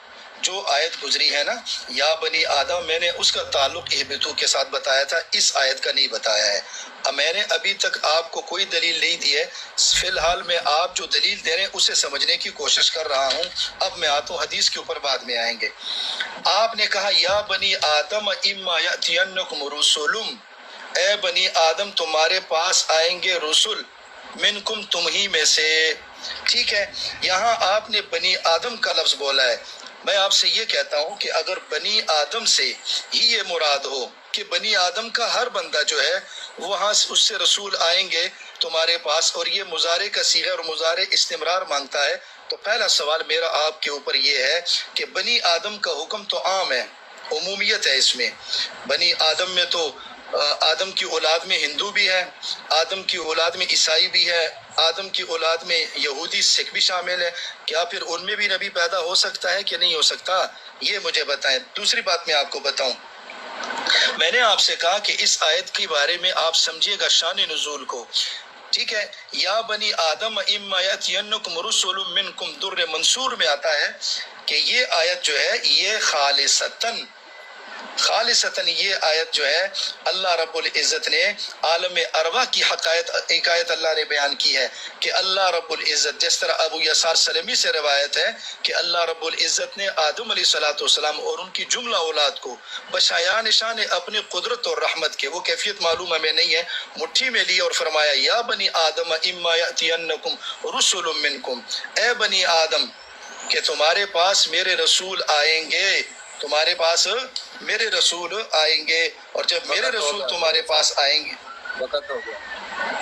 जो आयत गुजरी है ना, या बनी आदम, मैंने उसका ताल्लुक एबितु के साथ बताया था, इस आयत का नहीं बताया है। अब मैंने अभी तक आपको कोई दलील नहीं दी है। फिलहाल मैं आप जो दलील दे रहे हैं उसे समझने की कोशिश कर रहा हूँ। अब मैं आता हूँ हदीस के ऊपर, बाद में आएंगे। आपने कहा या बनी आदम इम्मा यअतियन्नकुम रुसुलुम, ए बनी आदम तुम्हारे पास आएंगे रसूल, मिनकुम तुम ही में से। ठीक है, यहाँ आपने बनी आदम का लफ्ज बोला है। मैं आपसे ये कहता हूँ कि अगर बनी आदम से ही ये मुराद हो कि बनी आदम का हर बंदा जो है वहाँ उससे रसूल आएंगे तुम्हारे पास, और ये मुजारे का सीगा और मुजारे इस्तिमरार मांगता है, तो पहला सवाल मेरा आपके ऊपर ये है कि बनी आदम का हुक्म तो आम है, उमूमियत है इसमें। बनी आदम में तो आदम की औलाद में हिंदू भी है, आदम की औलाद में ईसाई भी है, आदम की औलाद में यहूदी सिख भी शामिल है। क्या फिर उनमें भी नबी पैदा हो सकता है कि नहीं हो सकता, ये मुझे बताएं। दूसरी बात मैं आपको बताऊं, मैंने आपसे कहा कि इस आयत के बारे में आप समझिएगा शान नुज़ूल को। ठीक है, या बनी आदम इम्मा यअतियन्नकुम रुसुलुम मिनकुम, दुर्र मंसूर में आता है कि ये आयत जो है ये खालिसतन ये आयत जो है अल्लाह रब्बुल इज़्ज़त ने आलम अरवा की हकायत अल्लाह ने बयान की है कि अल्लाह रब्बुल इज़्ज़त, जिस तरह अबू यसार सलमी से रिवायत है कि अल्लाह रब्बुल इज़्ज़त ने आदम अलैहिस्सलाम और उनकी जुमला औलाद को बशाया निशान अपनी कुदरत और रहमत के, वो कैफियत मालूम हमें नहीं है, मुट्ठी में ली और फरमाया या बनी आदम इम्मा यअतियन्नकुम रुसुलुम मिनकुम, ए बनी आदम कि तुम्हारे पास मेरे रसूल आएंगे, तुम्हारे पास मेरे रसूल आएंगे, और जब मेरे रसूल तुम्हारे पास आएंगे। वक्त हो गया,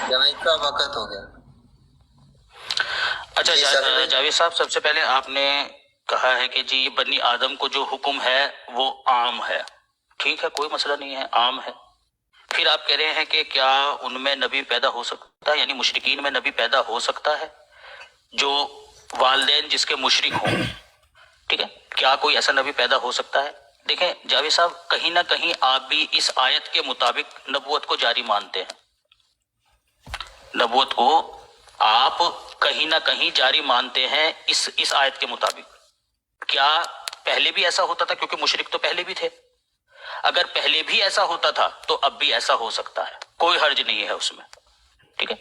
जमाई का वक्त हो गया। अच्छा जावेद साहब, सबसे पहले आपने कहा है कि जी बनी आदम को जो हुक्म है वो आम है। ठीक है, कोई मसला नहीं है, आम है। फिर आप कह रहे हैं कि क्या उनमें नबी पैदा हो सकता है, यानी मुशरिकीन में नबी पैदा हो सकता है जो वालिदैन जिसके मुशरिक हों। ठीक है, क्या कोई ऐसा नबी पैदा हो सकता है? देखें जावेद साहब, कहीं ना कहीं आप भी इस आयत के मुताबिक नबूवत को जारी मानते हैं। नबूवत को आप कहीं ना कहीं जारी मानते हैं इस आयत के मुताबिक। क्या पहले भी ऐसा होता था? क्योंकि मुशरिक तो पहले भी थे। اگر پہلے بھی ایسا ہوتا تھا تو اب بھی ایسا ہو سکتا ہے، کوئی حرج نہیں ہے اس میں، ٹھیک ہے؟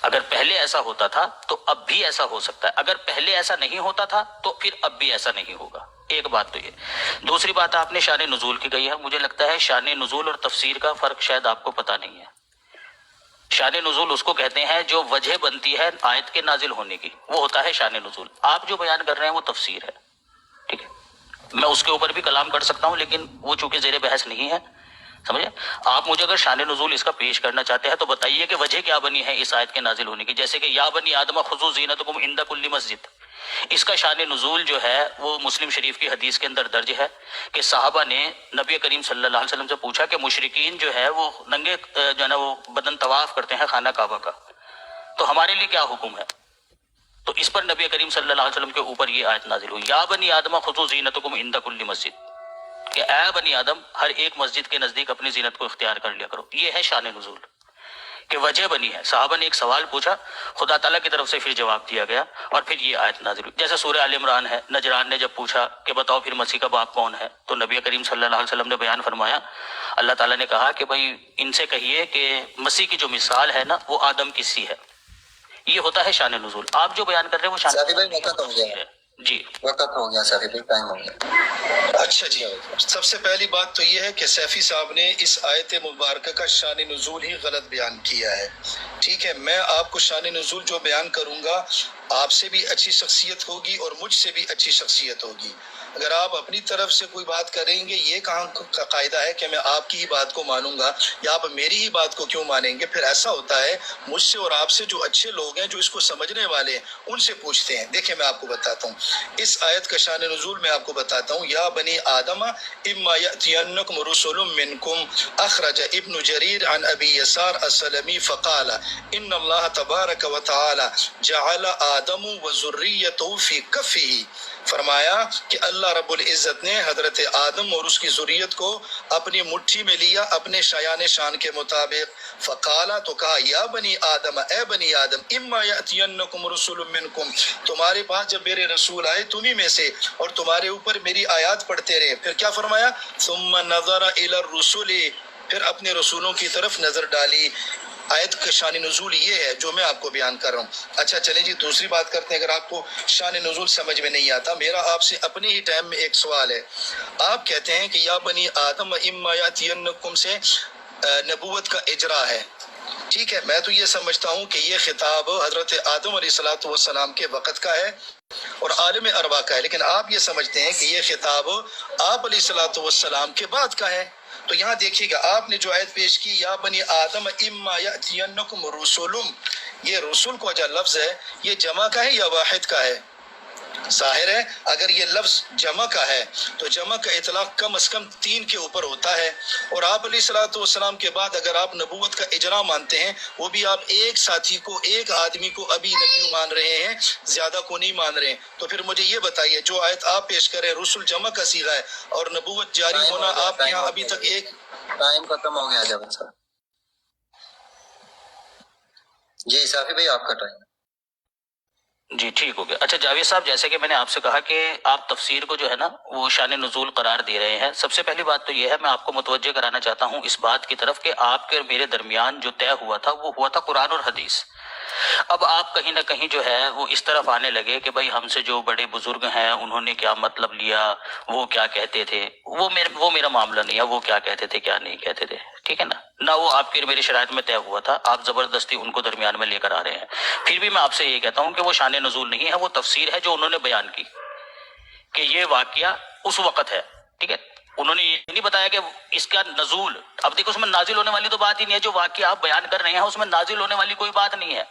اگر پہلے ایسا ہوتا تھا تو اب بھی ایسا ہو سکتا ہے، اگر پہلے ایسا نہیں ہوتا تھا تو پھر اب بھی ایسا نہیں ہوگا۔ ایک بات تو یہ۔ دوسری بات آپ نے شان نزول کی کہی ہے، مجھے لگتا ہے شان نزول اور تفسیر کا فرق شاید آپ کو پتہ نہیں ہے۔ شان نزول اس کو کہتے ہیں جو وجہ بنتی ہے آیت کے نازل ہونے کی، وہ ہوتا ہے شان نزول۔ آپ جو بیان کر رہے ہیں وہ تفسیر ہے، ٹھیک ہے؟ میں اس کے اوپر بھی کلام کر سکتا ہوں لیکن وہ چونکہ زیر بحث نہیں ہے، سمجھے؟ آپ مجھے اگر شان نزول اس کا پیش کرنا چاہتے ہیں تو بتائیے کہ وجہ کیا بنی ہے اس آیت کے نازل ہونے کی، جیسے کہ یا بنی آدم خذوا زینتکم عند کل مسجد، اس کا شان نزول جو ہے وہ مسلم شریف کی حدیث کے اندر درج ہے کہ صحابہ نے نبی کریم صلی اللہ علیہ وسلم سے پوچھا کہ مشرکین جو ہے وہ ننگے جو ہے نا وہ بدن طواف کرتے ہیں خانہ کعبہ کا، تو ہمارے لیے کیا حکم ہے؟ تو اس پر نبی کریم صلی اللہ علیہ وسلم کے اوپر یہ آیت نازل ہوئی، یا بنی آدم خذوا زینتکم عند کل مسجد، کہ اے بنی آدم ہر ایک مسجد کے نزدیک اپنی زینت کو اختیار کر لیا کرو۔ یہ ہے شان نزول کہ وجہ بنی ہے، صحابہ نے ایک سوال پوچھا، خدا تعالیٰ کی طرف سے پھر جواب دیا گیا اور پھر یہ آیت نازل ہوئی۔ جیسے سورہ آل عمران ہے، نجران نے جب پوچھا کہ بتاؤ پھر مسیح کا باپ کون ہے، تو نبی کریم صلی اللہ علیہ وسلم نے بیان فرمایا، اللہ تعالیٰ نے کہا کہ بھائی ان سے کہیے کہ مسیح کی جو مثال ہے نا وہ آدم کی سی ہے۔ یہ ہوتا ہے شان نزول۔ آپ جو بیان کر رہے ہیں وہ شان نزول ہے۔ جی وقت ہو گیا سیفی بھائی، ٹائم ہو گیا۔ اچھا جی، سب سے پہلی بات تو یہ ہے کہ سیفی صاحب نے اس آیت مبارکہ کا شان نزول ہی غلط بیان کیا ہے، ٹھیک ہے؟ میں آپ کو شان نزول جو بیان کروں گا، آپ سے بھی اچھی شخصیت ہوگی اور مجھ سے بھی اچھی شخصیت ہوگی۔ اگر آپ اپنی طرف سے کوئی بات کریں گے، یہ کہاں کا قاعدہ ہے کہ میں آپ کی ہی بات کو مانوں گا یا آپ میری ہی بات کو کیوں مانیں گے؟ پھر ایسا ہوتا ہے مجھ سے اور آپ سے جو اچھے لوگ ہیں جو اس کو سمجھنے والے ہیں ان سے پوچھتے ہیں۔ دیکھیں میں آپ کو بتاتا ہوں اس آیت کا شان نزول، میں آپ کو بتاتا ہوں۔ یا بنی آدم اما یأتینکم رسل منکم، اخرج ابن جریر عن ابی یسار السلمی فقال ان اللہ تبارک و تعالی جعل آدم و ذریته فی کفہ، فرمایا کہ اللہ رب العزت نے حضرت آدم اور اس کی ذریت کو اپنی مٹھی میں لیا اپنے شایان شان کے مطابق۔ فقالا، تو کہا، یا بنی آدم، اے بنی آدم، اما یأتینکم رسل منکم، تمہارے پاس جب میرے رسول آئے تمہیں میں سے اور تمہارے اوپر میری آیات پڑھتے رہے، پھر کیا فرمایا؟ ثم نظر الی الرسل، پھر اپنے رسولوں کی طرف نظر ڈالی۔ آیت کا شان نزول یہ ہے جو میں آپ کو بیان کر رہا ہوں۔ اچھا چلیں جی دوسری بات کرتے ہیں۔ اگر آپ کو شان نزول سمجھ میں نہیں آتا، میرا آپ سے اپنے ہی ٹائم میں ایک سوال ہے۔ آپ کہتے ہیں کہ یا بنی آدم اما یاتینکم سے نبوت کا اجرا ہے، ٹھیک ہے؟ میں تو یہ سمجھتا ہوں کہ یہ خطاب حضرت آدم علیہ الصلوۃ والسلام کے وقت کا ہے اور عالم ارواح کا ہے، لیکن آپ یہ سمجھتے ہیں کہ یہ خطاب آپ علیہ الصلوۃ والسلام کے بعد کا ہے۔ تو یہاں دیکھیے گا آپ نے جو آیت پیش کی، یا بنی آدم اما یاتینکم رسل، یہ رسول کو جو لفظ ہے یہ جمع کا ہے یا واحد کا ہے؟ ظاہر ہے اگر یہ لفظ جمع کا ہے تو جمع کا اطلاق کم از کم 3 کے اوپر ہوتا ہے، اور آپ علیہ الصلوۃ والسلام کے بعد اگر آپ نبوت کا اجرا مانتے ہیں، وہ بھی آپ ایک ساتھی کو، ایک آدمی کو ابھی نبی مان رہے ہیں، زیادہ کو نہیں مان رہے ہیں۔ تو پھر مجھے یہ بتائیے جو آیت آپ پیش کریں رسول جمع کا صیغہ ہے اور نبوت جاری ہونا آپ کے یہاں ابھی تک ایک ٹائم ختم ہو گیا جب سر۔ جی صافی بھائی آپ کا ٹائم۔ جی ٹھیک ہو گیا۔ اچھا جاوید صاحب، جیسے کہ میں نے آپ سے کہا کہ آپ تفسیر کو جو ہے نا وہ شان نزول قرار دے رہے ہیں، سب سے پہلی بات تو یہ ہے میں آپ کو متوجہ کرانا چاہتا ہوں اس بات کی طرف کہ آپ کے اور میرے درمیان جو طے ہوا تھا وہ ہوا تھا قرآن اور حدیث۔ اب آپ کہیں نہ کہیں جو ہے وہ اس طرف آنے لگے کہ بھائی ہم سے جو بڑے بزرگ ہیں انہوں نے کیا مطلب لیا، وہ کیا کہتے تھے، وہ میرا معاملہ نہیں ہے، وہ کیا کہتے تھے کیا نہیں کہتے تھے، ٹھیک ہے نا؟ نہ وہ آپ کے اور میری شرائط میں طے ہوا تھا، آپ زبردستی ان کو درمیان میں لے کر آ رہے ہیں۔ پھر بھی میں آپ سے یہ کہتا ہوں کہ وہ شان نزول نہیں ہے، وہ تفسیر ہے جو انہوں نے بیان کی کہ یہ واقعہ اس وقت ہے، ٹھیک ہے؟ انہوں نے یہ نہیں بتایا کہ اس کا نزول، اب دیکھو اس میں نازل ہونے والی تو بات ہی نہیں ہے، جو واقعہ آپ بیان کر رہے ہیں اس میں نازل ہونے والی کوئی بات نہیں ہے،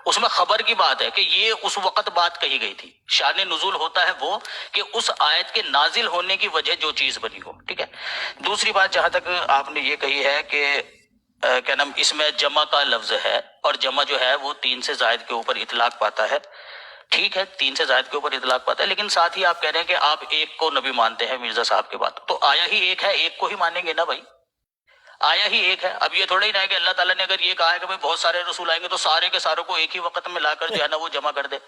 اس میں خبر کی بات ہے کہ یہ اس وقت بات کہی گئی تھی۔ شان نزول ہوتا ہے وہ کہ اس آیت کے نازل ہونے کی وجہ جو چیز بنی ہو، ٹھیک ہے؟ دوسری بات جہاں تک آپ نے یہ کہی ہے کہ کیا نام اس میں جمع کا لفظ ہے اور جمع جو ہے وہ 3 سے زائد کے اوپر اطلاق پاتا ہے، ٹھیک ہے 3 سے زائد کے اوپر اطلاق پاتا ہے، لیکن ساتھ ہی آپ کہہ رہے ہیں کہ آپ ایک کو نبی مانتے ہیں مرزا صاحب کے بعد، تو آیا ہی ایک ہے، ایک کو ہی مانیں گے نا بھائی، آیا ہی ایک ہے۔ اب یہ تھوڑا ہی نہ ہے کہ اللہ تعالیٰ نے اگر یہ کہا ہے کہ بھائی بہت سارے رسول آئیں گے تو سارے کے ساروں کو ایک ہی وقت میں لا کر جو ہے نا وہ جمع کر دے،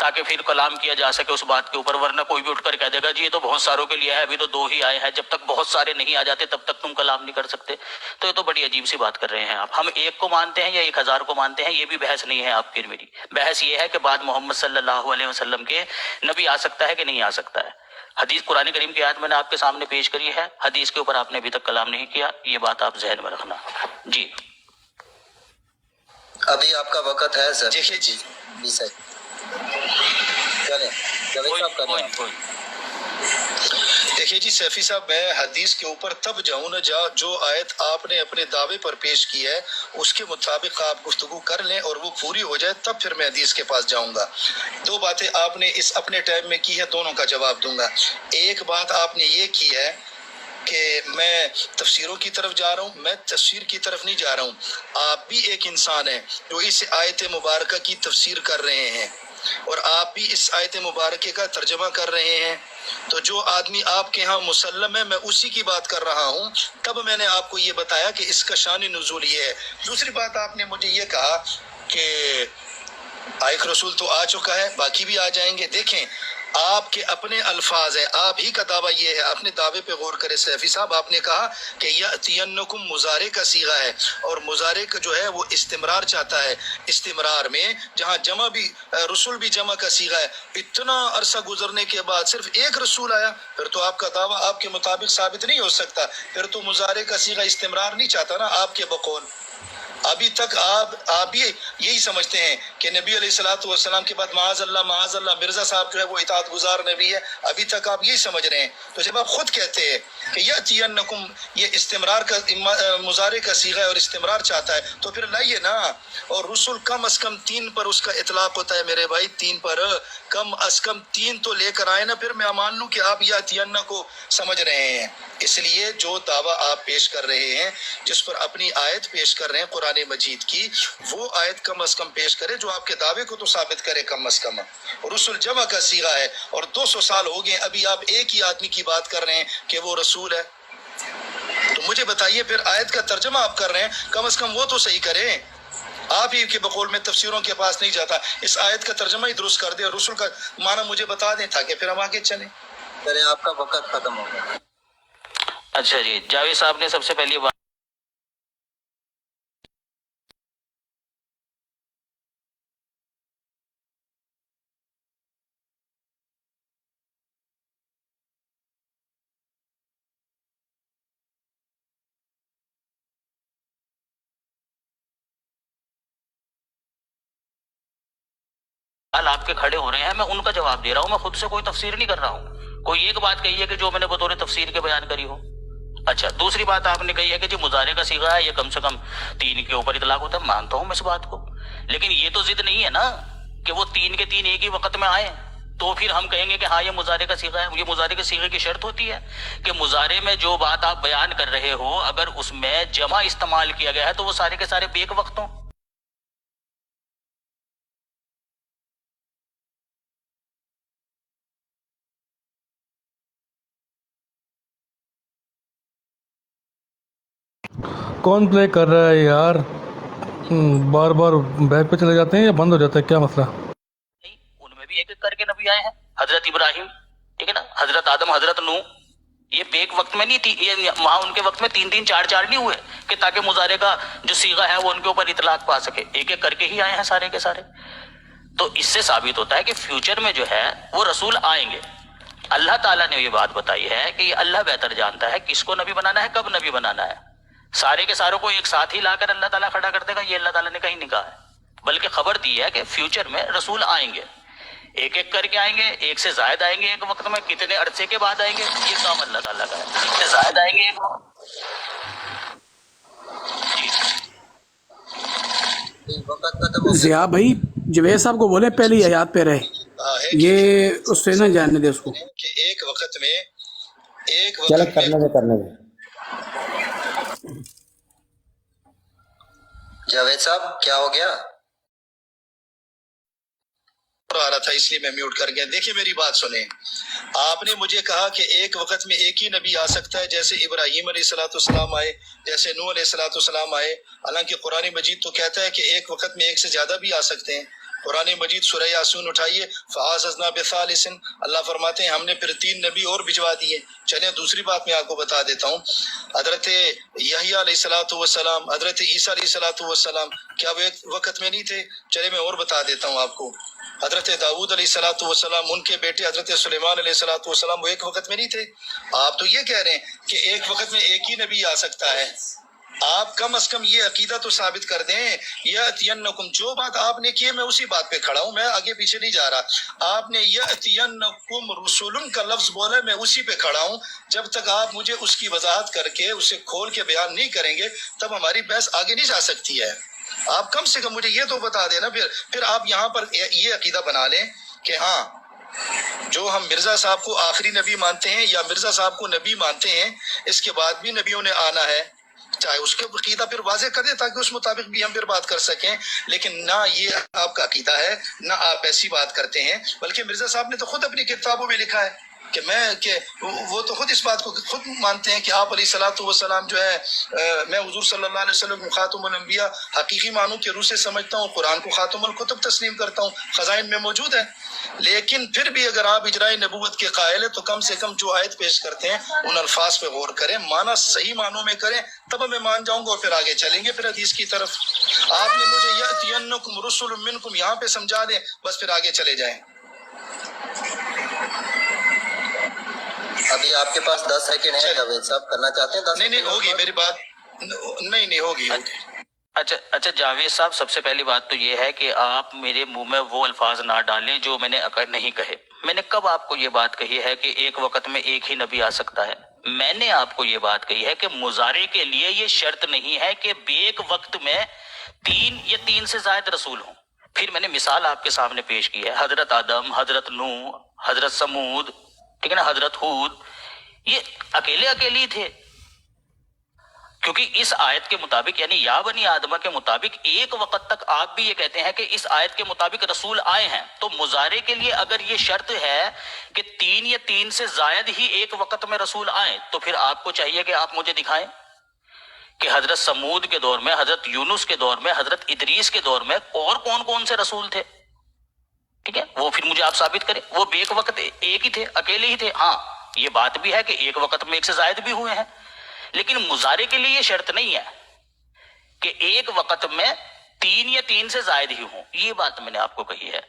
ताकि फिर कलाम किया जा सके उस बात के ऊपर, वरना कोई भी उठकर कह देगा जी ये तो बहुत सारों के लिए है, अभी तो 2 ही आए हैं, जब तक बहुत सारे नहीं आ जाते तब तक तुम कलाम नहीं कर सकते। तो ये तो बड़ी अजीब सी बात कर रहे हैं आप। हम एक को मानते हैं या 1000 को मानते हैं, ये भी बहस नहीं है आपकी मेरी। बहस ये है कि बाद मोहम्मद सल्लल्लाहु अलैहि वसल्लम के नबी आ सकता है कि नहीं आ सकता है। हदीस कुरान करीम की आयत मैंने आपके सामने पेश करी है, हदीस के ऊपर आपने अभी तक कलाम नहीं किया, ये बात आप जहन में रखना जी। अभी आपका वक्त है सर। देखिए जी, 20 सेकंड चलें, जावेद साहब करें। देखिए जी सैफी साहब, मैं हदीस के ऊपर तब जाऊँ ना जो आयत आपने अपने दावे पर पेश की है उसके मुताबिक आप गुफ्तगू कर लें और वो पूरी हो जाए, तब फिर मैं हदीस के पास जाऊंगा। 2 बातें आपने इस अपने टाइम में की है, दोनों का जवाब दूंगा। एक बात आपने ये की है कि मैं तफसीरों की तरफ जा रहा हूँ, मैं तफसीर की तरफ नहीं जा रहा हूँ। आप भी एक इंसान हैं जो इस आयत मुबारक की तफसीर कर रहे हैं और आप भी इस आयत मुबारक का तर्जमा कर रहे हैं। तो जो आदमी आपके यहाँ मुसल्लम है, मैं उसी की बात कर रहा हूँ। तब मैंने आपको ये बताया कि इसका शान नुज़ूल ये है। दूसरी बात आपने मुझे ये कहा कि आयत रसूल तो आ चुका है, बाकी भी आ जाएंगे। देखें, आपके अपने अल्फाज हैं, आप ही का दावा ये है। अपने दावे पे गौर करें सैफी साहब, आपने कहा कि यअतियन्नकुम मुजारे का सीगा है और मुजारे का जो है वो इस्तिमरार चाहता है। इस्तिमरार में जहाँ जमा भी रसूल भी जमा का सीगा है, इतना अरसा गुजरने के बाद सिर्फ एक रसूल आया, फिर तो आपका दावा आपके मुताबिक साबित नहीं हो सकता। फिर तो मुजारे का सीगा इस्तिमरार नहीं चाहता ना आपके बकौल। अभी तक आप भी यही समझते हैं कि नबी अलैहिस्सलातु वस्सलाम के बाद माअज़ल्लाह मिर्जा साहब जो है वो इताअत गुजार नबी है। अभी तक आप यही समझ रहे हैं। तो जब आप खुद कहते हैं कि यअतियन्नकुम ये इस्तिमरार का मुजारे का सीगा है और इस्तिमरार चाहता है, तो फिर लाइए ना। और रसूल कम अज कम 3 पर उसका इतलाक होता है मेरे भाई, 3 पर कम अज कम 3 तो लेकर आए ना, फिर मैं मान लूं कि आप यअतियन्ना को समझ रहे हैं। इसलिए जो दावा आप पेश कर रहे हैं, जिस पर अपनी आयत पेश कर रहे हैं कुरान मजीद की, वो आयत कम अज कम पेश करे जो आपके दावे को तो साबित करे कम अज कम। रसूल जमा का सीगा है और 200 साल हो गए, अभी आप एक ही आदमी की बात कर रहे हैं कि वो रसूल है। तो मुझे बताइए, फिर आयत का तर्जमा आप कर रहे हैं, कम अज कम वो तो सही करें। आप ही के बकौल में तफसीरों के पास नहीं जाता, इस आयत का तर्जमा ही दुरुस्त कर दे और रसूल का माना मुझे बता दें ताकि फिर हम आगे चलें। चलें, आपका वक्त खत्म हो गया। अच्छा जी, जावेद साहब ने सबसे पहली बात आपके खड़े हो रहे हैं, मैं उनका जवाब दे रहा हूं, मैं खुद से कोई तफसीर नहीं कर रहा हूं। कोई एक बात कही है कि जो मैंने बतौर तफसीर के बयान करी हो। अच्छा, दूसरी बात आपने कही है कि जी मुजारे का सीगा है, ये कम से कम 3 के ऊपर इतलाक होता है। मानता हूं मैं इस बात को, लेकिन ये तो जिद नहीं है ना कि वो 3 के 3 एक ही वक्त में आए, तो फिर हम कहेंगे कि हाँ ये मुजारे का सीगा है। ये मुजारे के सीगे की शर्त होती है कि मुजारे में जो बात आप बयान कर रहे हो, अगर उसमें जमा इस्तेमाल किया गया है तो वो सारे के सारे बेक वक्त हों। कौन प्ले कर रहा है यार? बार बार बैक पे चले जाते हैं या बंद हो जाता है, क्या मसला? उनमें भी एक एक करके नबी आए हैं। हजरत इब्राहिम, ठीक है ना, हजरत आदम, हजरत नूह, ये बेक वक्त में नहीं थी, ये वहां उनके वक्त में 3-3 4-4 नहीं हुए कि ताकि मुजारे का जो सीगा है वो उनके ऊपर इतलाक पा सके। एक एक करके ही आए हैं सारे के सारे। तो इससे साबित होता है कि फ्यूचर में जो है वो रसूल आएंगे। अल्लाह ताला ने ये बात बताई है कि ये अल्लाह बेहतर जानता है किसको नबी बनाना है, कब नबी बनाना है। सारे के सारों को एक साथ ही लाकर अल्लाह ताला खड़ा कर देगा, ये अल्लाह ताला ने कहीं नहीं कहा है। बल्कि खबर दी है कि फ्यूचर में रसूल आएंगे, एक एक करके आएंगे, एक से ज्यादा आएंगे एक वक्त में, कितने अरसे के बाद आएंगे ये काम अल्लाह ताला का है। एक से ज्यादा आएंगे एक वक्त। जिया भाई जवेद साहब को बोले पहली आयत पे रहे, ये उससे ना जानने दे उसको कि एक वक्त में चलो करने दे। जावेद साहब क्या हो गया? आ रहा था इसलिए मैं म्यूट कर गया। देखिए मेरी बात सुने, आपने मुझे कहा कि एक वक्त में एक ही नबी आ सकता है, जैसे इब्राहिम अलैहिस्सलाम आए, जैसे नूह अलैहिस्सलाम आए। हालांकि कुरान मजीद तो कहता है कि एक वक्त में एक से ज्यादा भी आ सकते हैं। कुरान मजीद सूरह यासीन उठाइए, फ़अज़ज़ना बिसालिसिन, अल्लाह फरमाते हैं हमने फिर 3 नबी और भिजवा दिए। चलें दूसरी बात मैं आपको बता देता हूँ, हज़रत यहया अलैहिस्सलातु वस्सलाम, हज़रत ईसा अलैहिस्सलातु वस्सलाम, क्या वो एक वक़्त में नहीं थे? चले मैं और बता देता हूँ आपको, हज़रत दाऊद अलैहिस्सलातु वस्सलाम, उनके बेटे हज़रत सुलेमान अलैहिस्सलातु वस्सलाम, वो एक वक़्त में नहीं थे? आप तो ये कह रहे हैं कि एक वक़्त में एक ही नबी आ सकता है। आप कम अज कम ये अकीदा तो साबित कर दें, यअतियन्नकुम, जो बात आपने की है मैं उसी बात पे खड़ा हूँ, मैं आगे पीछे नहीं जा रहा। आपने यअतियन्नकुम रुसुलुन का लफ्ज बोला, मैं उसी पे खड़ा हूँ। जब तक आप मुझे उसकी वजाहत करके उसे खोल के बयान नहीं करेंगे तब हमारी बहस आगे नहीं जा सकती है। आप कम से कम मुझे ये तो बता देना, फिर आप यहाँ पर ये अकीदा बना लें कि हाँ, जो हम मिर्जा साहब को आखिरी नबी मानते हैं या मिर्जा साहब को नबी मानते हैं, इसके बाद भी नबियों ने आना है, चाहे उसके अकीदा फिर वाज़े कर दे ताकि उस मुताबिक भी हम फिर बात कर सकें। लेकिन ना ये आपका अकीदा है, ना आप ऐसी बात करते हैं, बल्कि मिर्जा साहब ने तो खुद अपनी किताबों में लिखा है कि वो तो खुद इस बात को खुद मानते हैं कि आप अलैहिस्सलातु वस्सलाम जो है, मैं हुजूर सल्लल्लाहु अलैहि वसल्लम को खातमुल अंबिया हकीकी मानू के रूह से समझता हूँ, कुरान को खातमुल कुतुब तस्लीम करता हूँ, खजाइन में मौजूद है। लेकिन फिर भी अगर आप इजराए नबूवत के कायल है तो कम से कम जो आयत पेश करते हैं उन अल्फाज पे गौर करें, माना सही मानों में करें, तब मैं मान जाऊंगा और फिर आगे चलेंगे फिर हदीस की तरफ। आपने मुझे यअतियन्नकुम रुसुलुम मिनकुम यहाँ पे समझा दें, बस फिर आगे चले जाएं। अभी आपके पास 10 सेकंड है, जावेद साहब करना चाहते हैं? 10 नहीं होगी मेरी बात, नहीं होगी। अच्छा जावेद साहब, सबसे पहली बात तो ये है कि आप मेरे मुंह में वो अल्फाज ना डालें जो मैंने अगर नहीं कहे। मैंने कब आपको ये बात कही है कि एक वक्त में एक ही नबी आ सकता है? मैंने आपको ये बात कही है कि मुजारे के लिए ये शर्त नहीं है कि एक वक्त में 3 या 3 से ज्यादा रसूल हों। फिर मैंने मिसाल आपके सामने पेश की है, हजरत आदम, हजरत नूह, हजरत समूद, ठीक है ना, हजरत हूद, ये अकेले ही थे। क्योंकि इस आयत के मुताबिक यानी या बनी आदमा के मुताबिक एक वक्त तक आप भी ये कहते हैं कि इस आयत के मुताबिक रसूल आए हैं, तो मुजारे के लिए अगर ये शर्त है कि 3 या 3 से जायद ही एक वक्त में रसूल आए, तो फिर आपको चाहिए कि आप मुझे दिखाएं कि हजरत समूद के दौर में, हजरत यूनुस के दौर में, हजरत इदरीस के दौर में और कौन कौन से रसूल थे। ठीक है, वो फिर मुझे आप साबित करें। वो एक वक्त एक ही थे, अकेले ही थे। हाँ, ये बात भी है कि एक वक्त में 1 से जायद भी हुए हैं, लेकिन मुजारे के लिए ये शर्त नहीं है कि एक वक्त में 3 या 3 से जायद ही हों। ये बात मैंने आपको कही है,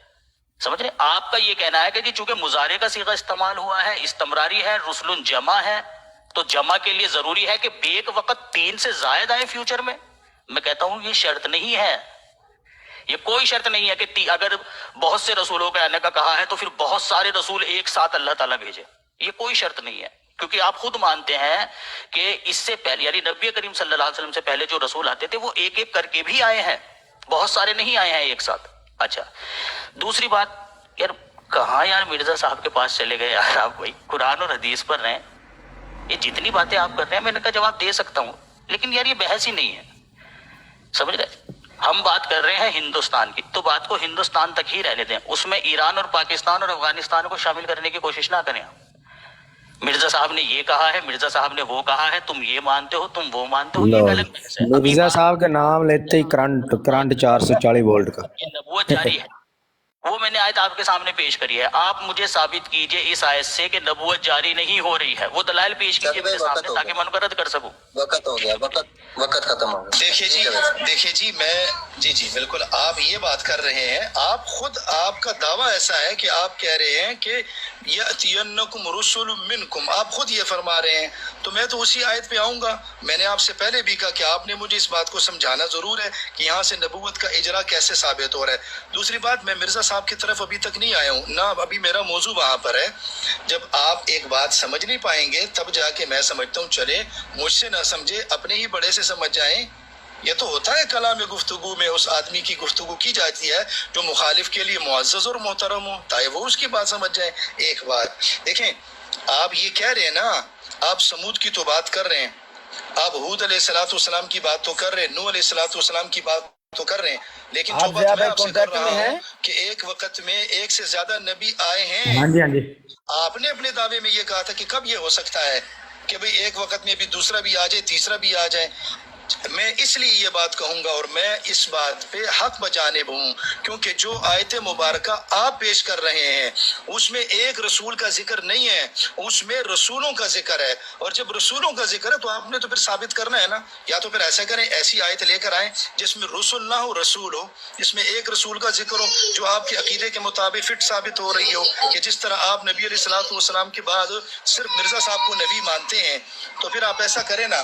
समझ रहे? आपका ये कहना है कि जी चूंकि मुजारे का सीगा इस्तेमाल हुआ है, इस्तमरारी है, रुसुलन जमा है, तो जमा के लिए जरूरी है कि एक वक्त 3 से जायद आए फ्यूचर में। मैं कहता हूं ये शर्त नहीं है, ये कोई शर्त नहीं है कि अगर बहुत से रसूलों के आने का कहा है तो फिर बहुत सारे रसूल एक साथ अल्लाह ताला भेजे। ये कोई शर्त नहीं है, क्योंकि आप खुद मानते हैं कि इससे पहले यानी नबी करीम सल्लल्लाहु अलैहि वसल्लम से पहले जो रसूल आते थे वो एक एक करके भी आए हैं, बहुत सारे नहीं आए हैं एक साथ। अच्छा, दूसरी बात यार, कहाँ यार मिर्जा साहब के पास चले गए यार आप? भाई कुरान और हदीस पर रहे, ये जितनी बातें आप कर रहे हैं मैंने कहा जवाब दे सकता हूँ, लेकिन यार ये बहस ही नहीं है, समझ रहे? हम बात कर रहे हैं हिंदुस्तान की, तो बात को हिंदुस्तान तक ही रहने दें, उसमें ईरान और पाकिस्तान और अफगानिस्तान को शामिल करने की कोशिश ना करें। मिर्जा साहब ने ये कहा है, मिर्जा साहब ने वो कहा है, तुम ये मानते हो, तुम वो मानते हो, ये गलत बहस है। मिर्जा साहब का नाम लेते ही करंट 440 वोल्ट का ये नबूवत जारी है, वो मैंने आयत आपके सामने पेश करी है। आप मुझे साबित कीजिए इस आयत से कि नबूवत जारी नहीं हो रही है, वो दलाइल पेश कीजिए मेरे सामने ताकि मैं उनको रद्द कर सकूं। वक्त हो गया, वक्त खत्म हो गया। देखिए जी मैं जी बिल्कुल आप ये बात कर रहे हैं, आप खुद आपका दावा ऐसा है कि आप कह रहे हैं कि यअतियन्नकुम रुसुलुम मिनकुम, आप खुद ये फरमा रहे हैं, तो मैं तो उसी आयत पे आऊंगा। मैंने आपसे पहले भी कहा कि आपने मुझे इस बात को समझाना जरूर है कि यहाँ से नबूवत का इजरा कैसे साबित हो रहा है। दूसरी बात, मैं मिर्जा साहब की तरफ अभी तक नहीं आया हूँ ना, अभी मेरा मौजू वहां पर है। जब आप एक बात समझ नहीं पाएंगे तब जाके मैं समझता हूँ चले मुझसे ना समझे अपने ही बड़े से समझ जाएं। ये तो होता है कलाम गुफ्तगू में उस आदमी की गुफ्तगू की जाती है जो मुखालिफ के लिए मुअज़्ज़ज़ और मोहतरम हो, ताकि वो उसकी बात समझ जाए। एक बात देखें, आप ये कह रहे हैं ना, आप समूद की तो बात कर रहे हैं, आप हूद अलैहिस्सलाम की बात तो कर रहे हैं, नूह अलैहिस्सलाम की बात तो कर रहे हैं, लेकिन जो बात मैं आपसे कर रहा हूँ कि एक वक्त में 1 से ज्यादा नबी आए हैं। हाँ जी। आपने अपने दावे में ये कहा था कि कब ये हो सकता है कि भाई एक वक्त में भी दूसरा भी आ जाए, तीसरा भी आ जाए। मैं इसलिए ये बात कहूंगा और मैं इस बात पे हक बजानिब हूँ, क्योंकि जो आयत मुबारक आप पेश कर रहे हैं उसमें एक रसूल का जिक्र नहीं है, उसमें रसूलों का जिक्र है। और जब रसूलों का जिक्र है तो आपने तो फिर साबित करना है ना, या तो फिर ऐसा करें ऐसी आयत लेकर आए जिसमें रसूल ना हो रसूल हो, जिसमें एक रसूल का जिक्र हो जो आपके अकीदे के मुताबिक फिट साबित हो रही हो, कि जिस तरह आप नबी अलैहिस्सलातु वस्सलाम के बाद सिर्फ मिर्जा साहब को नबी मानते हैं, तो फिर आप ऐसा करें ना,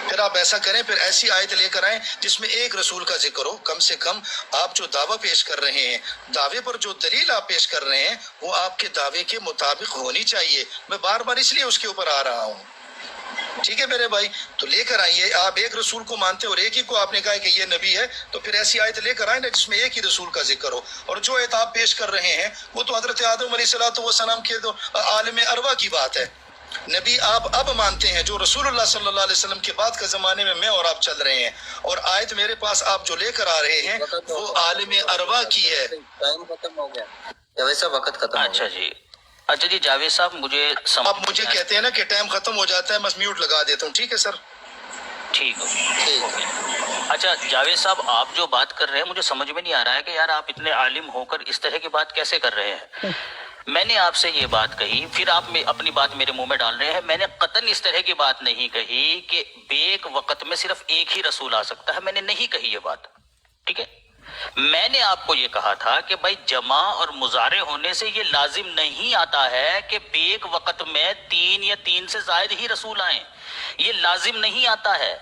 फिर आप ऐसा करें, फिर ऐसी आयत लेकर आए जिसमें एक रसूल का जिक्र हो। कम से कम आप जो दावा पेश कर रहे हैं, दावे पर जो दलील आप पेश कर रहे हैं वो आपके दावे के मुताबिक होनी चाहिए। मैं बार बार इसलिए उसके ऊपर आ रहा हूँ, ठीक है मेरे भाई? तो लेकर आइए, आप एक रसूल को मानते हो और एक ही को आपने कहा कि ये नबी है, तो फिर ऐसी आयत लेकर आए ना जिसमें एक ही रसूल का जिक्र हो। और जो आयत आप पेश कर रहे हैं वो तो हजरत आदम अलैहिस्सलातु वस्सलाम के तो आलम अरवा की बात है। नबी आप अब मानते हैं जो रसूलुल्लाह सल्लल्लाहु अलैहि वसल्लम के बाद के ज़माने में मैं और आप चल रहे हैं, और आयत मेरे पास आप जो लेकर आ रहे हैं वो आलिम अरवा की है। टाइम खत्म हो गया, वैसा वक्त खत्म हो अच्छा जी, अच्छा जी जावेद साहब मुझे आप मुझे कहते हैं ना कि टाइम खत्म हो जाता है, मैं म्यूट लगा देता हूँ, ठीक है सर? ठीक है। अच्छा जावेद साहब, आप जो बात कर रहे हैं मुझे समझ में नहीं आ रहा है कि यार आप इतने आलिम होकर इस तरह की बात कैसे कर रहे हैं। मैंने आपसे ये बात कही, फिर आप अपनी बात मेरे मुंह में डाल रहे हैं। मैंने कतन इस तरह की बात नहीं कही कि बेक वक्त में सिर्फ एक ही रसूल आ सकता है, मैंने नहीं कही ये बात, ठीक है? मैंने आपको ये कहा था कि भाई जमा और मुजारे होने से ये लाजिम नहीं आता है कि बेक वक्त में 3 या 3 से ज्यादा ही रसूल आए, ये लाजिम नहीं आता है।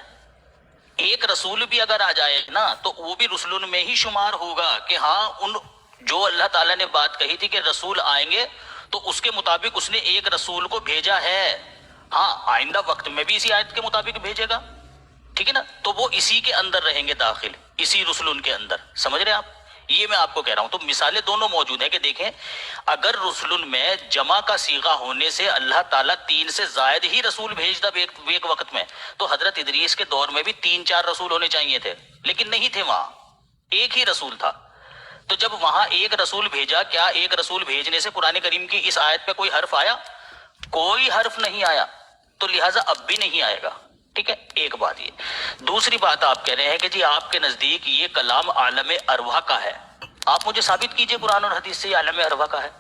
एक रसूल भी अगर आ जाए ना तो वो भी रसूलन में ही शुमार होगा कि हाँ, उन जो अल्लाह ताला ने बात कही थी कि रसूल आएंगे तो उसके मुताबिक उसने एक रसूल को भेजा है। हाँ, आइंदा वक्त में भी इसी आयत के मुताबिक भेजेगा, ठीक है ना? तो वो इसी के अंदर रहेंगे दाखिल, इसी रसूल के अंदर, समझ रहे हैं आप? ये मैं आपको कह रहा हूं। तो मिसालें दोनों मौजूद है कि देखें, अगर रसूल में जमा का सीगा होने से अल्लाह ताला 3 से जायद ही रसूल भेजता एक वक्त में, तो हजरत इदरीस के दौर में भी 3-4 रसूल होने चाहिए थे, लेकिन नहीं थे, वहां एक ही रसूल था। तो जब वहां एक रसूल भेजा, क्या एक रसूल भेजने से कुरान करीम की इस आयत पे कोई हर्फ आया? कोई हर्फ नहीं आया, तो लिहाजा अब भी नहीं आएगा, ठीक है? एक बात ये। दूसरी बात आप कह रहे हैं कि जी आपके नजदीक ये कलाम आलम अरवा का है। आप मुझे साबित कीजिए कुरान और हदीस से आलम अरवा का है,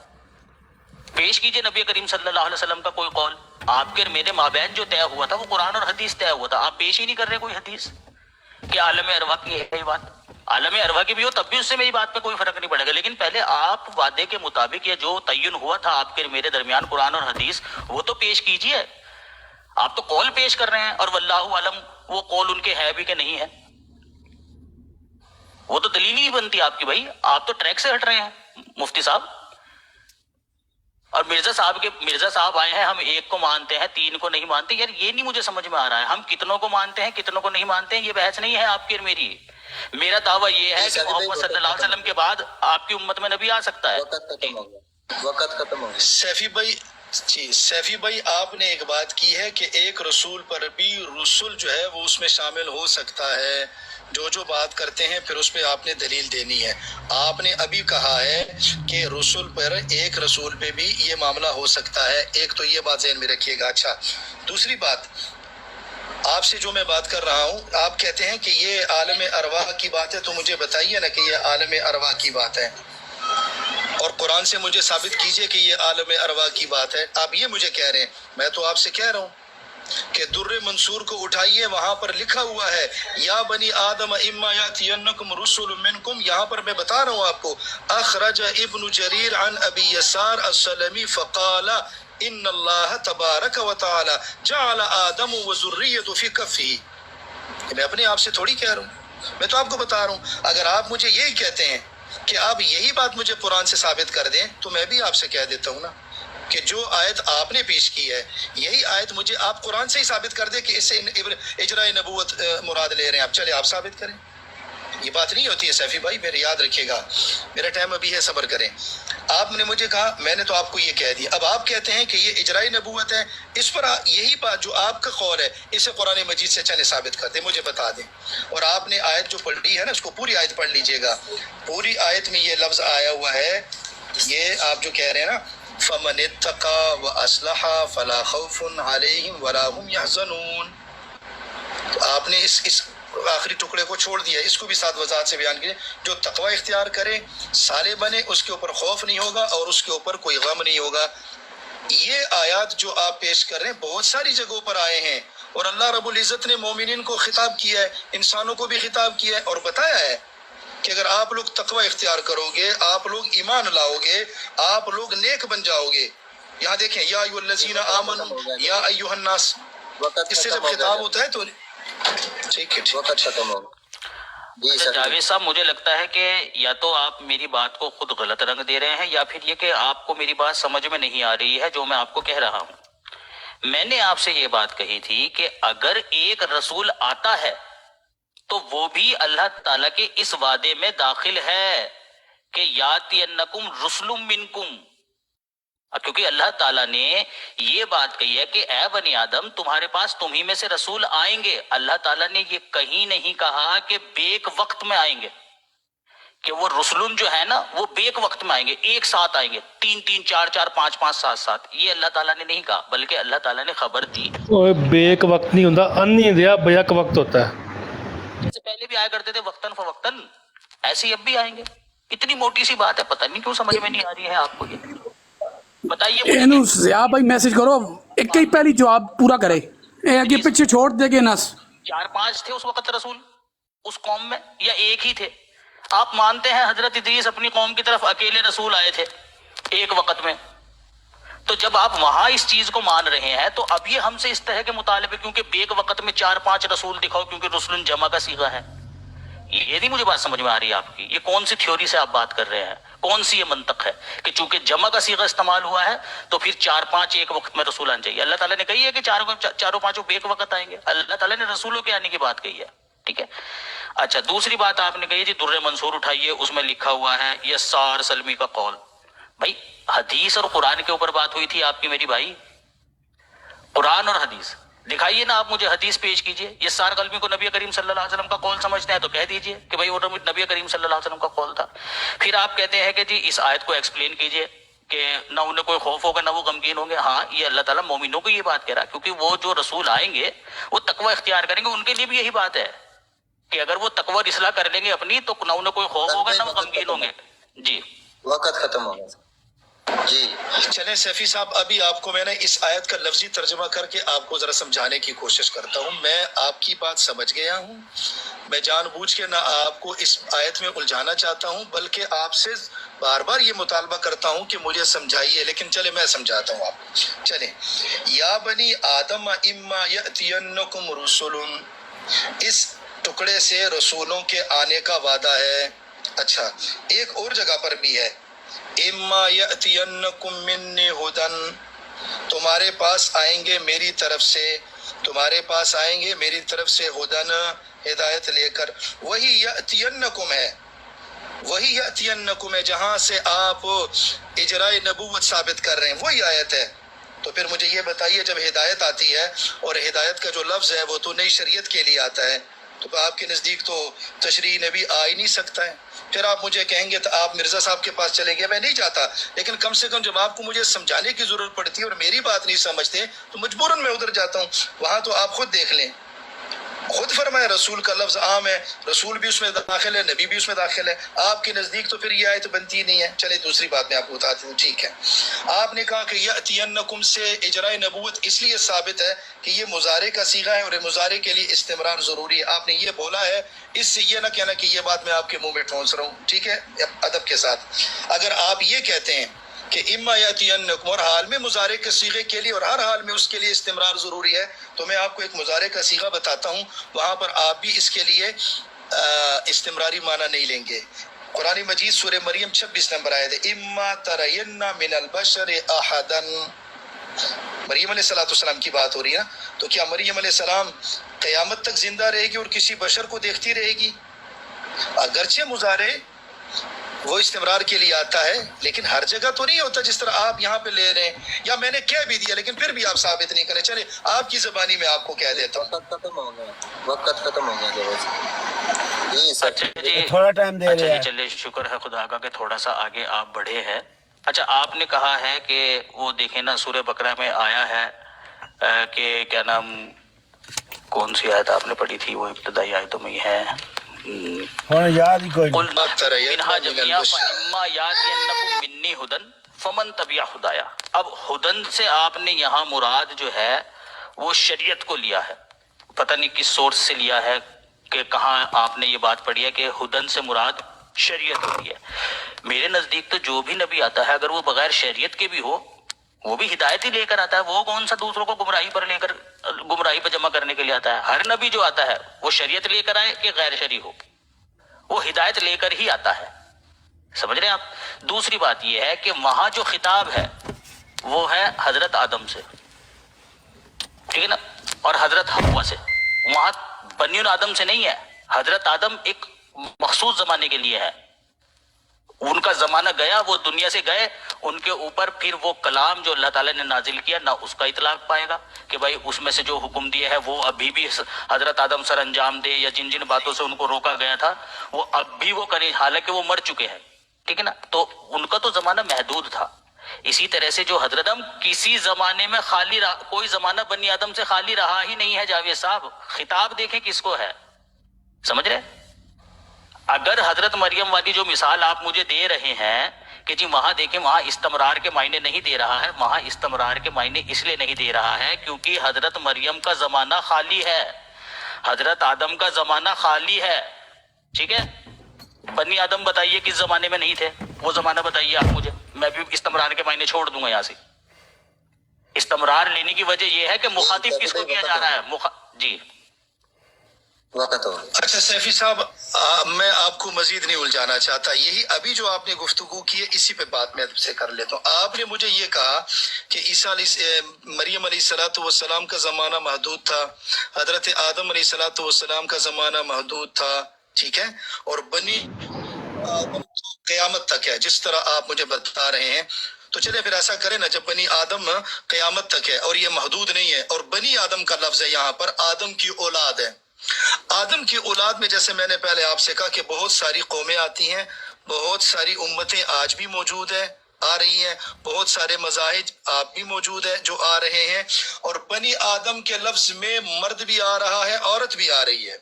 पेश कीजिए नबी करीम सल्लल्लाहु अलैहि वसल्लम का कोई कौल। आपके मेरे माबैन जो तय हुआ था वो कुरान और हदीस तय हुआ था, आप पेश ही नहीं कर रहे कोई हदीस कि आलम अरवा की है। बात आलम अरवा की भी हो तब भी उससे मेरी बात में कोई फर्क नहीं पड़ेगा, लेकिन पहले आप वादे के मुताबिक ये जो तयन हुआ था आपके मेरे दरमियान कुरान और हदीस, वो तो पेश कीजिए। आप तो कौल पेश कर रहे हैं और वल्लाहु आलम वो कौल उनके है भी कि नहीं है, वो तो दलील ही बनती आपकी। भाई आप तो ट्रैक से हट रहे हैं मुफ्ती साहब। और मिर्जा साहब आए हैं, हम एक को मानते हैं 3 को नहीं मानते। यार ये नहीं मुझे समझ में आ रहा है, हम कितनों को मानते हैं कितनों को नहीं मानते हैं, ये बहस नहीं है आपकी और मेरी। मेरा दावा ये है कि मोहम्मद सल्लल्लाहु अलैहि वसल्लम के बाद आपकी उम्मत में नबी आ सकता है। वक्त खत्म हो गया। सैफी भाई आपने एक बात की है कि एक रसूल पर भी रसूल जो है वो उसमें शामिल हो सकता है। जो बात करते हैं फिर उस पर आपने दलील देनी है। आपने अभी कहा है कि रसूल पर एक रसूल पे भी ये मामला हो सकता है, एक तो ये बात ज़हन में रखिएगा। अच्छा, दूसरी बात आपसे जो मैं बात कर रहा हूँ, आप कहते हैं कि ये आलम अरवा की बात है, तो मुझे बताइए ना कि ये आलम अरवा की बात है, और कुरान से मुझे साबित कीजिए कि ये आलम अरवा की बात है। आप ये मुझे कह रहे हैं, मैं तो आपसे कह रहा हूँ कि दुर्रे मंसूर को उठाइए, वहां पर लिखा हुआ है या बनी आदम इम्मा यातियन्नकुम रुसुल मिनकुम। यहाँ पर मैं बता रहा हूँ आपको, अखरज इब्न जरीर अन अबी यसार अस्सलमी फकाला इन्नल्लाह तबारक व तआला जअल आदम व ज़ुर्रियतु फी कफ़ी। मैं अपने आप से थोड़ी कह रहा हूँ, मैं तो आपको बता रहा हूँ। अगर आप मुझे यही कहते हैं कि आप यही बात मुझे कुरान से साबित कर दें, तो मैं भी आपसे कह देता हूँ ना कि जो आयत आपने पेश की है, यही आयत मुझे आप कुरान से ही साबित कर दे कि इससे इजराए नबूवत मुराद ले रहे हैं आप। चले आप साबित करें। ये बात नहीं होती है सैफी भाई, मेरे याद रखिएगा, मेरा टाइम अभी है, सब्र करें। आपने मुझे कहा, मैंने तो आपको ये कह दिया। अब आप कहते हैं कि ये इजराए नबूवत है, इस पर यही बात जो आपका कौल है इसे कुरान मजीद से चले साबित कर दें, मुझे बता दें। और आपने आयत जो पढ़ी है ना, उसको पूरी आयत पढ़ लीजिएगा। पूरी आयत में ये लफ्ज़ आया हुआ है, ये आप जो कह रहे हैं ना, फमन इत्तका व अस्लहा फला खौफुन अलैहिम वला हुम यहज़नून। आपने इस आखिरी टुकड़े को छोड़ दिया, इसको भी साथ वजाहत से बयान कीजिए। जो तकवा इख्तियार करे, साले बने, उसके ऊपर खौफ नहीं होगा और उसके ऊपर कोई गम नहीं होगा। ये आयत जो आप पेश कर रहे हैं बहुत सारी जगहों पर आए हैं और अल्लाह रब्बुल इज़्ज़त ने मोमिनीन को खिताब किया है, इंसानों को भी खिताब किया है और बताया है कि अगर आप लोग तकवा इख्तियार करोगे, आप लोग ईमान लाओगे, आप लोग नेक बन जाओगे। यहाँ देखें, या अय्युहल्लज़ीना आमनू या अय्युहन्नास, इससे जब खिताब होता है तो ठीक है, वक्त खत्म हो। जावेद साहब, मुझे लगता है कि या तो आप मेरी बात को खुद गलत रंग दे रहे हैं या फिर ये कि आपको मेरी बात समझ में नहीं आ रही है जो मैं आपको कह रहा हूं। मैंने आपसे ये बात कही थी कि अगर एक रसूल आता है तो वो भी अल्लाह ताला के इस वादे में दाखिल है कि यातियन्नकुम रुसुलुम मिनकुम, क्योंकि अल्लाह ताला ने ये बात कही है कि ए बनी आदम, तुम्हारे पास तुम्ही में से रसूल आएंगे। अल्लाह ताला ने ये कहीं नहीं कहा कि बेक वक्त में आएंगे, कि वो रसूलुन जो है ना वो बेक वक्त में आएंगे, एक साथ आएंगे, 3-3, 4-4, 5-5, 7-7। ये अल्लाह ताला ने नहीं कहा, बल्कि अल्लाह ताला ने खबर दी। ओए बेक वक्त नहीं होता, अन्नी दिया बेक वक्त होता है। इससे पहले भी आया करते थे वक्तन फवक्तन, ऐसे ही अब भी आएंगे। इतनी मोटी सी बात है, पता नहीं क्यों समझ में नहीं आ रही है आपको। ये बताइए मुझे। भाई मैसेज करो, एक ही पहली जवाब पूरा करे, आगे पीछे छोड़ देगे नस। 4-5 थे उस वक्त रसूल उस कौम में, या एक ही थे? आप मानते हैं हजरत इदरीस अपनी कौम की तरफ अकेले रसूल आए थे एक वक्त में? तो जब आप वहां इस चीज को मान रहे हैं तो अब ये हमसे इस तरह के मुतालिबे क्योंकि बेक वक्त में 4-5 रसूल दिखाओ, क्योंकि रसूलन जमा का सीगा है। ये नहीं मुझे बात समझ में आ रही है आपकी। ये कौन सी थ्योरी से आप बात कर रहे हैं? कौन सी ये मंतक है कि चूंकि जमा का सीगा इस्तेमाल हुआ है तो फिर 4-5 एक वक्त में रसूल आने चाहिए? अल्लाह ताला ने कही है कि चारों पांचों एक वक्त आएंगे। अल्लाह ताला ने रसूलों के आने की बात कही है, ठीक है। अच्छा, दूसरी बात आपने कही जी दुर्रे मंसूर उठाइए, उसमें लिखा हुआ है यस्सार सलमी का कौल। भाई हदीस और कुरान के ऊपर बात हुई थी आपकी मेरी भाई, कुरान और हदीस दिखाइए ना। आप मुझे हदीस पेश कीजिए। ये सार कलमी को नबी करीम सल्लल्लाहु अलैहि वसल्लम का कौल समझते हैं तो कह दीजिए कि भाई वो नबी करीम सल्लल्लाहु अलैहि वसल्लम का कौल था। फिर आप कहते हैं कि जी इस आयत को एक्सप्लेन कीजिए कि ना उन्हें कोई खौफ होगा ना वो गमगीन होंगे। हाँ, ये अल्लाह ताला मोमिनों को ये बात कह रहा है, क्योंकि वो जो रसूल आएंगे वो तकवा इख्तियार करेंगे, उनके लिए भी यही बात है कि अगर वो तकवा इस्लाह कर लेंगे अपनी तो ना उन्हें कोई खौफ होगा ना वो गमगीन होंगे। जी, वक्त खत्म हो गया जी। चलें सैफी साहब, अभी आपको मैंने इस आयत का लफ्जी तर्जुमा करके आपको जरा समझाने की कोशिश करता हूँ। मैं आपकी बात समझ गया हूँ, मैं जानबूझ के ना आपको इस आयत में उलझाना चाहता हूँ, बल्कि आपसे बार बार ये मुतालबा करता हूँ कि मुझे समझाइए, लेकिन चले मैं समझाता हूँ आपको। चले, या बनी आदम इम्मा यअतियन्नकुम रुसुलुन, इस टुकड़े से रसूलों के आने का वादा है। अच्छा, एक और जगह पर भी है, इम्मा यअतियन्नकुम मिन्नी हुदन, तुम्हारे पास आएंगे मेरी तरफ से, तुम्हारे पास आएंगे मेरी तरफ से हुदन, हिदायत लेकर। वही यअतियन्नकुम है, वही यअतियन्नकुम है जहाँ से आप इजराए नबूवत साबित कर रहे हैं, वही आयत है। तो फिर मुझे ये बताइए, जब हिदायत आती है और हिदायत का जो लफ्ज़ है वो तो नई शरीयत के लिए आता है, तो आपके नज़दीक तो तशरीह नबी आ ही नहीं सकता है। फिर आप मुझे कहेंगे तो आप मिर्ज़ा साहब के पास चले गए, मैं नहीं चाहता, लेकिन कम से कम जब आपको मुझे समझाने की ज़रूरत पड़ती है और मेरी बात नहीं समझते तो मजबूरन मैं उधर जाता हूँ। वहाँ तो आप खुद देख लें, खुद फरमाया रसूल का लफ्ज़ आम है, रसूल भी उसमें दाखिल है, नबी भी उसमें दाखिल है। आपके नज़दीक तो फिर ये आयत बनती नहीं है। चले दूसरी बात मैं आपको बताती हूँ, ठीक है। आपने कहा कि यअतियन्नकुम से इजराए नबूवत इसलिए साबित है कि ये मुजारे का सीगा है और मुजारे के लिए इस्तिमरार ज़रूरी है। आपने ये बोला है, इससे ये ना कहना कि ये बात मैं आपके मुँह में ठोंस रहा हूँ, ठीक है, अदब के साथ। अगर आप ये कहते हैं कि इम्मा यअतियन्नकुम, और हाल में मुजारे के सीगे के लिए और हर हाल में उसके लिए इस्तिमरार ज़रूरी है, तो मैं आपको एक मुजारे का सीगा बताता हूँ, वहाँ पर आप भी इसके लिए इस्तिमरारी माना नहीं लेंगे। कुरान मजीद सूरह मरियम 26 नंबर आयत है, इम्मा तरयन्ना मिनल बशर अहदन। मरियम अलैहिस्सलाम की बात हो रही है ना, तो क्या मरियम अलैहिस्सलाम क़यामत तक जिंदा रहेगी और किसी बशर को देखती रहेगी? अगरचे मुजारे वो इस्तिमरार के लिए आता है, लेकिन हर जगह तो नहीं होता जिस तरह आप यहाँ पे ले रहे हैं, या मैंने कह भी दिया लेकिन फिर भी आप साबित नहीं करें। चले आपकी ज़बानी में आपको कह देता हूँ, वक्त खत्म हो गया, वक्त खत्म हो गया जी। अच्छा जी, थोड़ा टाइम दे अच्छा रहे जी, हैं। चलिए शुक्र है खुदा का कि थोड़ा सा आगे आप बढ़े हैं। अच्छा, आपने कहा है कि वो देखें ना सूरह बकरा में आया है कि क्या नाम कौन सी आयत आपने पढ़ी थी? वो इब्तदाई आयतों में ही है। हाँ, याद ही कोई कुल मिन्हा जमिया फइम्मा यातियन्नकुम मिन्नी हुदन फमन तबिया हुदाया। अब हुदन से आपने यहाँ मुराद जो है वो शरीयत को लिया है, पता नहीं किस सोर्स से लिया है कि कहाँ आपने ये बात पढ़ी है कि हुदन से मुराद शरीयत होती है। मेरे नजदीक तो जो भी नबी आता है अगर वो बगैर शरीयत के भी हो वो भी हिदायत ही लेकर आता है। वो कौन सा दूसरों को गुमराही पर जमा करने के लिए आता है? हर नबी जो आता है वो शरीयत लेकर आए कि गैर शरी हो, वो हिदायत लेकर ही आता है। समझ रहे हैं आप? दूसरी बात यह है कि वहां जो खिताब है वो है हजरत आदम से, ठीक है ना, और हजरत हव्वा से। वहां बनी आदम से नहीं है। हजरत आदम एक मखसूस जमाने के लिए है, उनका जमाना गया, वो दुनिया से गए, उनके ऊपर फिर वो कलाम जो अल्लाह ताला ने नाजिल किया ना उसका इतलाक पाएगा कि भाई उसमें से जो हुक्म दिए है वो अभी भी हजरत आदम सर अंजाम दे, या जिन जिन बातों से उनको रोका गया था वो अब भी वो करें, हालांकि वो मर चुके हैं, ठीक है ना। तो उनका तो जमाना महदूद था। इसी तरह से जो हजरत आदम किसी जमाने में खाली रहा, कोई जमाना बनी आदम से खाली रहा ही नहीं है। जावेद साहब खिताब देखें किसको है, समझ रहे? अगर हजरत मरियम वाली जो मिसाल आप मुझे दे रहे हैं कि जी वहां देखें, वहां इस्तमरार के मायने नहीं दे रहा है, वहां इस्तमरार के मायने इसलिए नहीं दे रहा है क्योंकि हजरत मरियम का जमाना खाली है, हजरत आदम का जमाना खाली है, ठीक है। बनी आदम बताइए किस जमाने में नहीं थे, वो जमाना बताइए आप मुझे, मैं भी इस्तमरार के मायने छोड़ दूंगा यहाँ से। इस्तमरार लेने की वजह यह है कि मुखातिब किसको किया जा रहा है। जी अच्छा सैफी साहब, मैं आपको मजीद नहीं उलझाना चाहता, यही अभी जो आपने गुफ्तगू की है इसी पे बात मैं आपसे कर लेता हूँ। आपने मुझे ये कहा कि मरियम अलैहिस्सलाम का ज़माना महदूद था, हजरत आदम अलैहिस्सलाम का ज़माना महदूद था, ठीक है, और बनी आदम क़यामत तक है जिस तरह आप मुझे बता रहे हैं। तो चले फिर ऐसा करें ना, जब बनी आदम क़यामत तक है और ये महदूद नहीं है, और बनी आदम का लफ्ज़ है यहाँ पर, आदम की औलाद है। आदम की औलाद में जैसे मैंने पहले आपसे कहा कि बहुत सारी कौमें आती हैं, बहुत सारी उम्मतें आज भी मौजूद है, आ रही हैं, बहुत सारे मज़ाहिब आप भी मौजूद है जो आ रहे हैं, और बनी आदम के लफ्ज में मर्द भी आ रहा है, औरत भी आ रही है।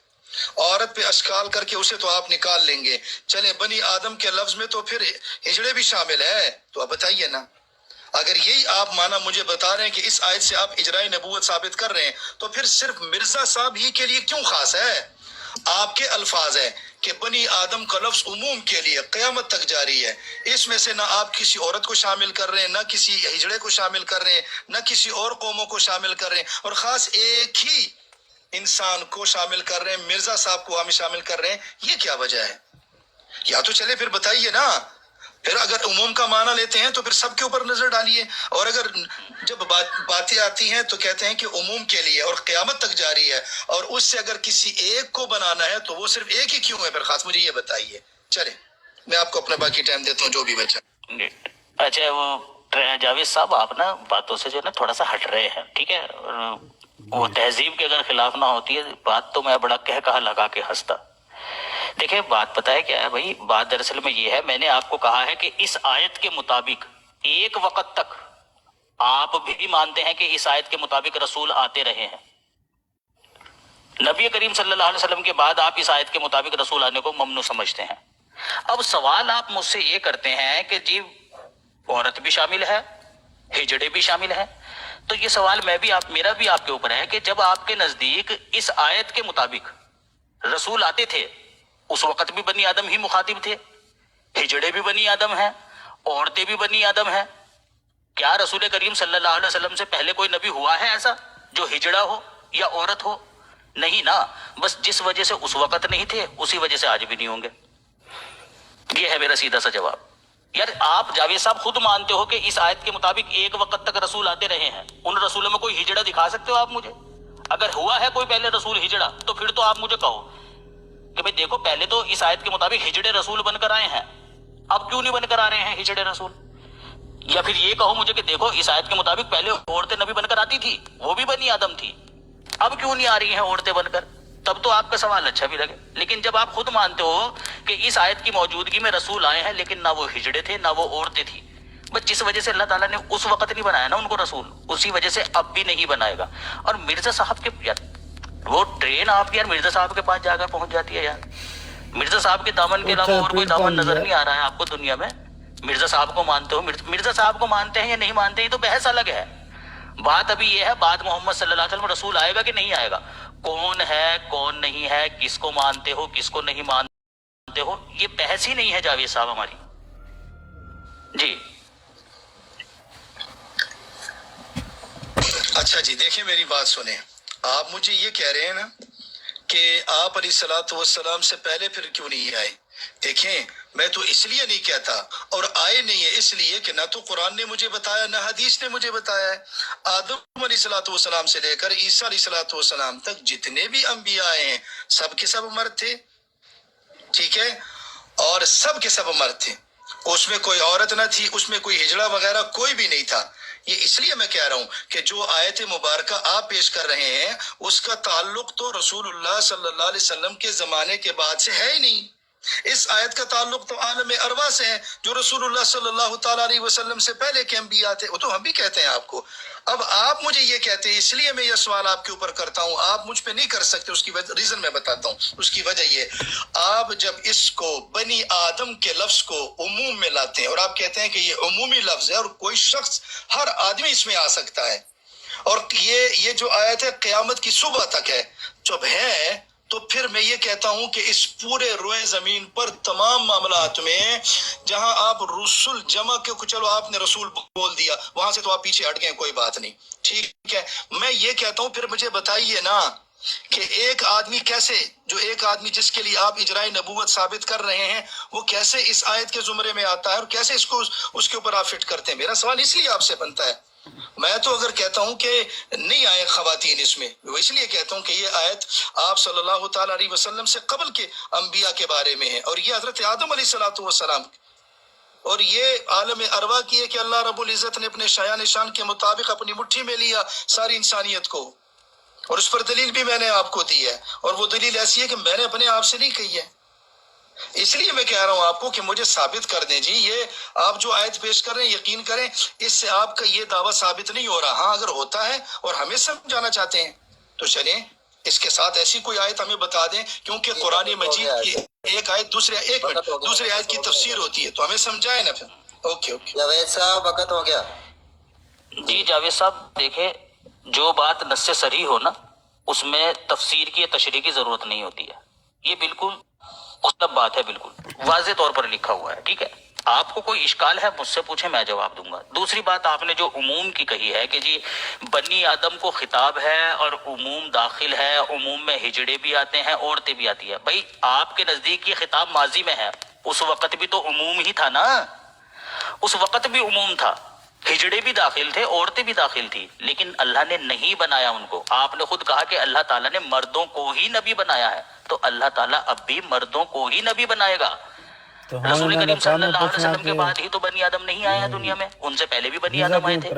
औरत पे अश्काल करके उसे तो आप निकाल लेंगे, चले बनी आदम के लफ्ज में तो फिर हिजड़े भी शामिल है, तो आप बताइए ना। अगर यही आप माना मुझे बता रहे हैं कि इस आयत से आप इजराई नबूवत साबित कर रहे हैं, तो फिर सिर्फ मिर्जा साहब ही के लिए क्यों खास है? आपके अल्फाज है कि बनी आदम का लफ्ज उमूम के लिए क़यामत तक जारी है, इसमें से ना आप किसी औरत को शामिल कर रहे हैं, ना किसी हिजड़े को शामिल कर रहे हैं, ना किसी और कौमों को शामिल कर रहे हैं, और खास एक ही इंसान को शामिल कर रहे हैं, मिर्जा साहब को हम शामिल कर रहे हैं। ये क्या वजह है? या तो चले फिर बताइए ना। फिर अगर उमूम का माना लेते हैं तो फिर सबके ऊपर नजर डालिए, और अगर जब बातें आती हैं तो कहते हैं कि उमूम के लिए और क़यामत तक जारी है, और उससे अगर किसी एक को बनाना है तो वो सिर्फ एक ही क्यों है? फिर खास मुझे ये बताइए। चले मैं आपको अपना बाकी टाइम देता हूँ जो भी बचा। अच्छा वो जावेद साहब आप ना बातों से जो ना थोड़ा सा हट रहे हैं, ठीक है। वो तहजीब के अगर खिलाफ ना होती है बात तो मैं बड़ा कहा लगा के हंसता। देखिए बात पता है क्या है भाई, बात दरअसल में ये है, मैंने आपको कहा है कि इस आयत के मुताबिक एक वक्त तक आप भी मानते हैं कि इस आयत के मुताबिक रसूल आते रहे हैं। नबी करीम सल्लल्लाहु अलैहि वसल्लम के बाद आप इस आयत के मुताबिक रसूल आने को ममनू समझते हैं। अब सवाल आप मुझसे ये करते हैं कि जी औरत भी शामिल है, हिजड़े भी शामिल है, तो ये सवाल मेरा भी आपके ऊपर है कि जब आपके नजदीक इस आयत के मुताबिक रसूल आते थे उस वक्त भी बनी आदम ही मुखातिब थे, हिजड़े भी बनी आदम हैं, औरतें भी बनी आदम हैं। क्या रसूल करीम सल्लल्लाहु अलैहि वसल्लम से पहले कोई नबी हुआ है ऐसा जो हिजड़ा हो या औरत हो? नहीं ना। बस जिस वजह से उस वक्त नहीं थे उसी वजह से आज भी नहीं होंगे। ये है मेरा सीधा सा जवाब। यार आप जावेद साहब खुद मानते हो कि इस आयत के मुताबिक एक वक्त तक रसूल आते रहे हैं, उन रसूलों में कोई हिजड़ा दिखा सकते हो आप मुझे? अगर हुआ है कोई पहले रसूल हिजड़ा तो फिर तो आप मुझे कहो कि भाई देखो पहले तो इस आयत के मुताबिक हिजड़े रसूल बनकर आए हैं, अब क्यों नहीं बनकर आ रहे हैं हिजड़े रसूल? या फिर ये कहो मुझे कि देखो इस आयत के मुताबिक पहले औरतें नबी बनकर आती थी, वो भी बनी आदम थी, अब क्यों नहीं आ रही हैं औरतें बनकर? तब तो आपका सवाल अच्छा भी लगे। लेकिन जब आप खुद मानते हो कि इस आयत की मौजूदगी में रसूल आए हैं लेकिन ना वो हिजड़े थे ना वो औरतें थी, बस जिस वजह से अल्लाह ताला ने उस वक्त नहीं बनाया ना उनको रसूल, उसी वजह से अब भी नहीं बनाएगा। और मिर्जा साहब के وہ ٹرین آپ کی یار مرزا صاحب کے پاس جا کر پہنچ جاتی ہے یار. مرزا صاحب کے دامن کے علاوہ اور کوئی دامن نظر نہیں آ رہا ہے آپ کو دنیا میں. مرزا صاحب کو مانتے ہو, مرزا صاحب کو مانتے ہیں یا نہیں مانتے, یہ تو بحث الگ ہے. بات ابھی یہ ہے بعد محمد صلی اللہ علیہ وسلم رسول آئے گا کہ نہیں آئے گا, کون ہے کون نہیں ہے, کس کو مانتے ہو کس کو نہیں مانتے ہو, یہ بحث ہی نہیں ہے جاوید صاحب ہماری. جی اچھا جی, دیکھیں میری بات سنیں. آپ مجھے یہ کہہ رہے ہیں نا کہ آپ علیہ الصلوۃ والسلام سے پہلے پھر کیوں نہیں آئے. دیکھیں میں تو اس لیے نہیں کہتا اور آئے نہیں ہے اس لیے کہ نہ تو قرآن نے مجھے بتایا نہ حدیث نے مجھے بتایا ہے. آدم علیہ الصلوۃ والسلام سے لے کر عیسیٰ علیہ الصلوۃ والسلام تک جتنے بھی انبیاء آئے ہیں سب کے سب مرد تھے, ٹھیک ہے, اور سب کے سب مرد تھے. اس میں کوئی عورت نہ تھی, اس میں کوئی ہجڑا وغیرہ کوئی بھی نہیں تھا. یہ اس لیے میں کہہ رہا ہوں کہ جو آیت مبارکہ آپ پیش کر رہے ہیں اس کا تعلق تو رسول اللہ صلی اللہ علیہ وسلم کے زمانے کے بعد سے ہے ہی نہیں. اس آیت کا تعلق تو عالم ارواح سے ہے جو رسول اللہ صلی اللہ تعالیٰ علیہ وسلم سے پہلے کے انبیاء تھے. وہ تو ہم بھی کہتے ہیں آپ کو. اب آپ مجھے یہ کہتے ہیں, اس لیے میں یہ سوال آپ کے اوپر کرتا ہوں, آپ مجھ پہ نہیں کر سکتے. اس کی ریزن میں بتاتا ہوں. اس کی وجہ یہ, آپ جب اس کو بنی آدم کے لفظ کو عموم میں لاتے ہیں اور آپ کہتے ہیں کہ یہ عمومی لفظ ہے اور کوئی شخص ہر آدمی اس میں آ سکتا ہے, اور یہ جو آیت ہے قیامت کی صبح تک ہے, جب ہے تو پھر میں یہ کہتا ہوں کہ اس پورے روئے زمین پر تمام معاملات میں جہاں آپ رسول جمع کے, چلو آپ نے رسول بول دیا وہاں سے تو آپ پیچھے ہٹ گئے, کوئی بات نہیں, ٹھیک ہے. میں یہ کہتا ہوں پھر مجھے بتائیے نا کہ ایک آدمی کیسے, جو ایک آدمی جس کے لیے آپ اجرائے نبوت ثابت کر رہے ہیں وہ کیسے اس آیت کے زمرے میں آتا ہے اور کیسے اس کو اس کے اوپر آپ فٹ کرتے ہیں. میرا سوال اس لیے آپ سے بنتا ہے. میں تو اگر کہتا ہوں کہ نہیں آئے خواتین اس میں, وہ اس لیے کہتا ہوں کہ یہ آیت آپ صلی اللہ تعالیٰ علیہ وسلم سے قبل کے انبیاء کے بارے میں ہے, اور یہ حضرت آدم علیہ الصلوۃ والسلام, اور یہ عالم ارواح کی ہے کہ اللہ رب العزت نے اپنے شایان شان کے مطابق اپنی مٹھی میں لیا ساری انسانیت کو, اور اس پر دلیل بھی میں نے آپ کو دی ہے, اور وہ دلیل ایسی ہے کہ میں نے اپنے آپ سے نہیں کہی ہے. اس لیے میں کہہ رہا ہوں آپ کو کہ مجھے ثابت کر دیں جی, یہ آپ جو آیت پیش کر رہے ہیں یقین کریں اس سے آپ کا یہ دعویٰ ثابت نہیں ہو رہا. ہاں اگر ہوتا ہے اور ہمیں سمجھانا چاہتے ہیں تو چلیں اس کے ساتھ ایسی کوئی آیت ہمیں بتا دیں, کیونکہ قرآن مجید کی ایک آیت دوسرے آیت کی تفسیر ہوتی ہے, تو ہمیں سمجھائے نا پھر. اوکے جاوید صاحب وقت ہو گیا. جی جاوید صاحب دیکھیں, جو بات نص سے صریح ہو نا اس میں تفسیر کی یا تشریح کی ضرورت نہیں ہوتی ہے. یہ بالکل مطلب بات ہے, بالکل واضح طور پر لکھا ہوا ہے, ٹھیک ہے. آپ کو کوئی اشکال ہے مجھ سے پوچھیں, میں جواب دوں گا. دوسری بات آپ نے جو عموم کی کہی ہے کہ جی بنی آدم کو خطاب ہے اور عموم داخل ہے, عموم میں ہجڑے بھی آتے ہیں عورتیں بھی آتی ہیں. بھائی آپ کے نزدیک یہ خطاب ماضی میں ہے, اس وقت بھی تو عموم ہی تھا نا, اس وقت بھی عموم تھا, ہجڑے بھی داخل تھے عورتیں بھی داخل تھی, لیکن اللہ نے نہیں بنایا ان کو. آپ نے خود کہا کہ اللہ تعالیٰ نے مردوں کو ہی نبی بنایا ہے, تو اللہ تعالیٰ اب بھی مردوں کو ہی نبی بنائے گا. رسول کریم صلی اللہ علیہ وسلم کے بعد ہی تو بنی آدم نہیں آیا ہے دنیا میں, ان سے پہلے بھی بنی آدم آئے تھے,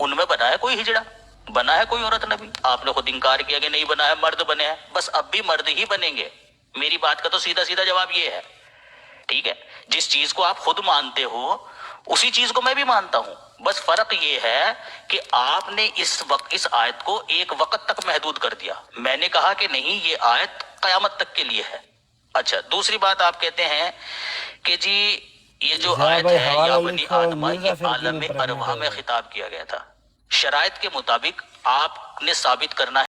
ان میں بنا ہے کوئی ہجڑا, بنا ہے کوئی عورت نبی. آپ نے خود انکار کیا کہ نہیں بنا ہے, مرد بنے ہیں, بس اب بھی مرد ہی بنیں گے. میری بات کا تو سیدھا سیدھا جواب یہ ہے, ٹھیک ہے. جس چیز کو آپ خود مانتے ہو اسی چیز کو میں بھی مانتا ہوں, بس فرق یہ ہے کہ آپ نے اس آیت کو ایک وقت تک محدود کر دیا. میں نے کہا کہ نہیں یہ آیت قیامت تک کے لیے ہے. اچھا دوسری بات آپ کہتے ہیں کہ جی یہ جو آیت ہے یا بنی آدم, یہ عالم ارواح میں خطاب کیا گیا تھا. شرائط کے مطابق آپ نے ثابت کرنا ہے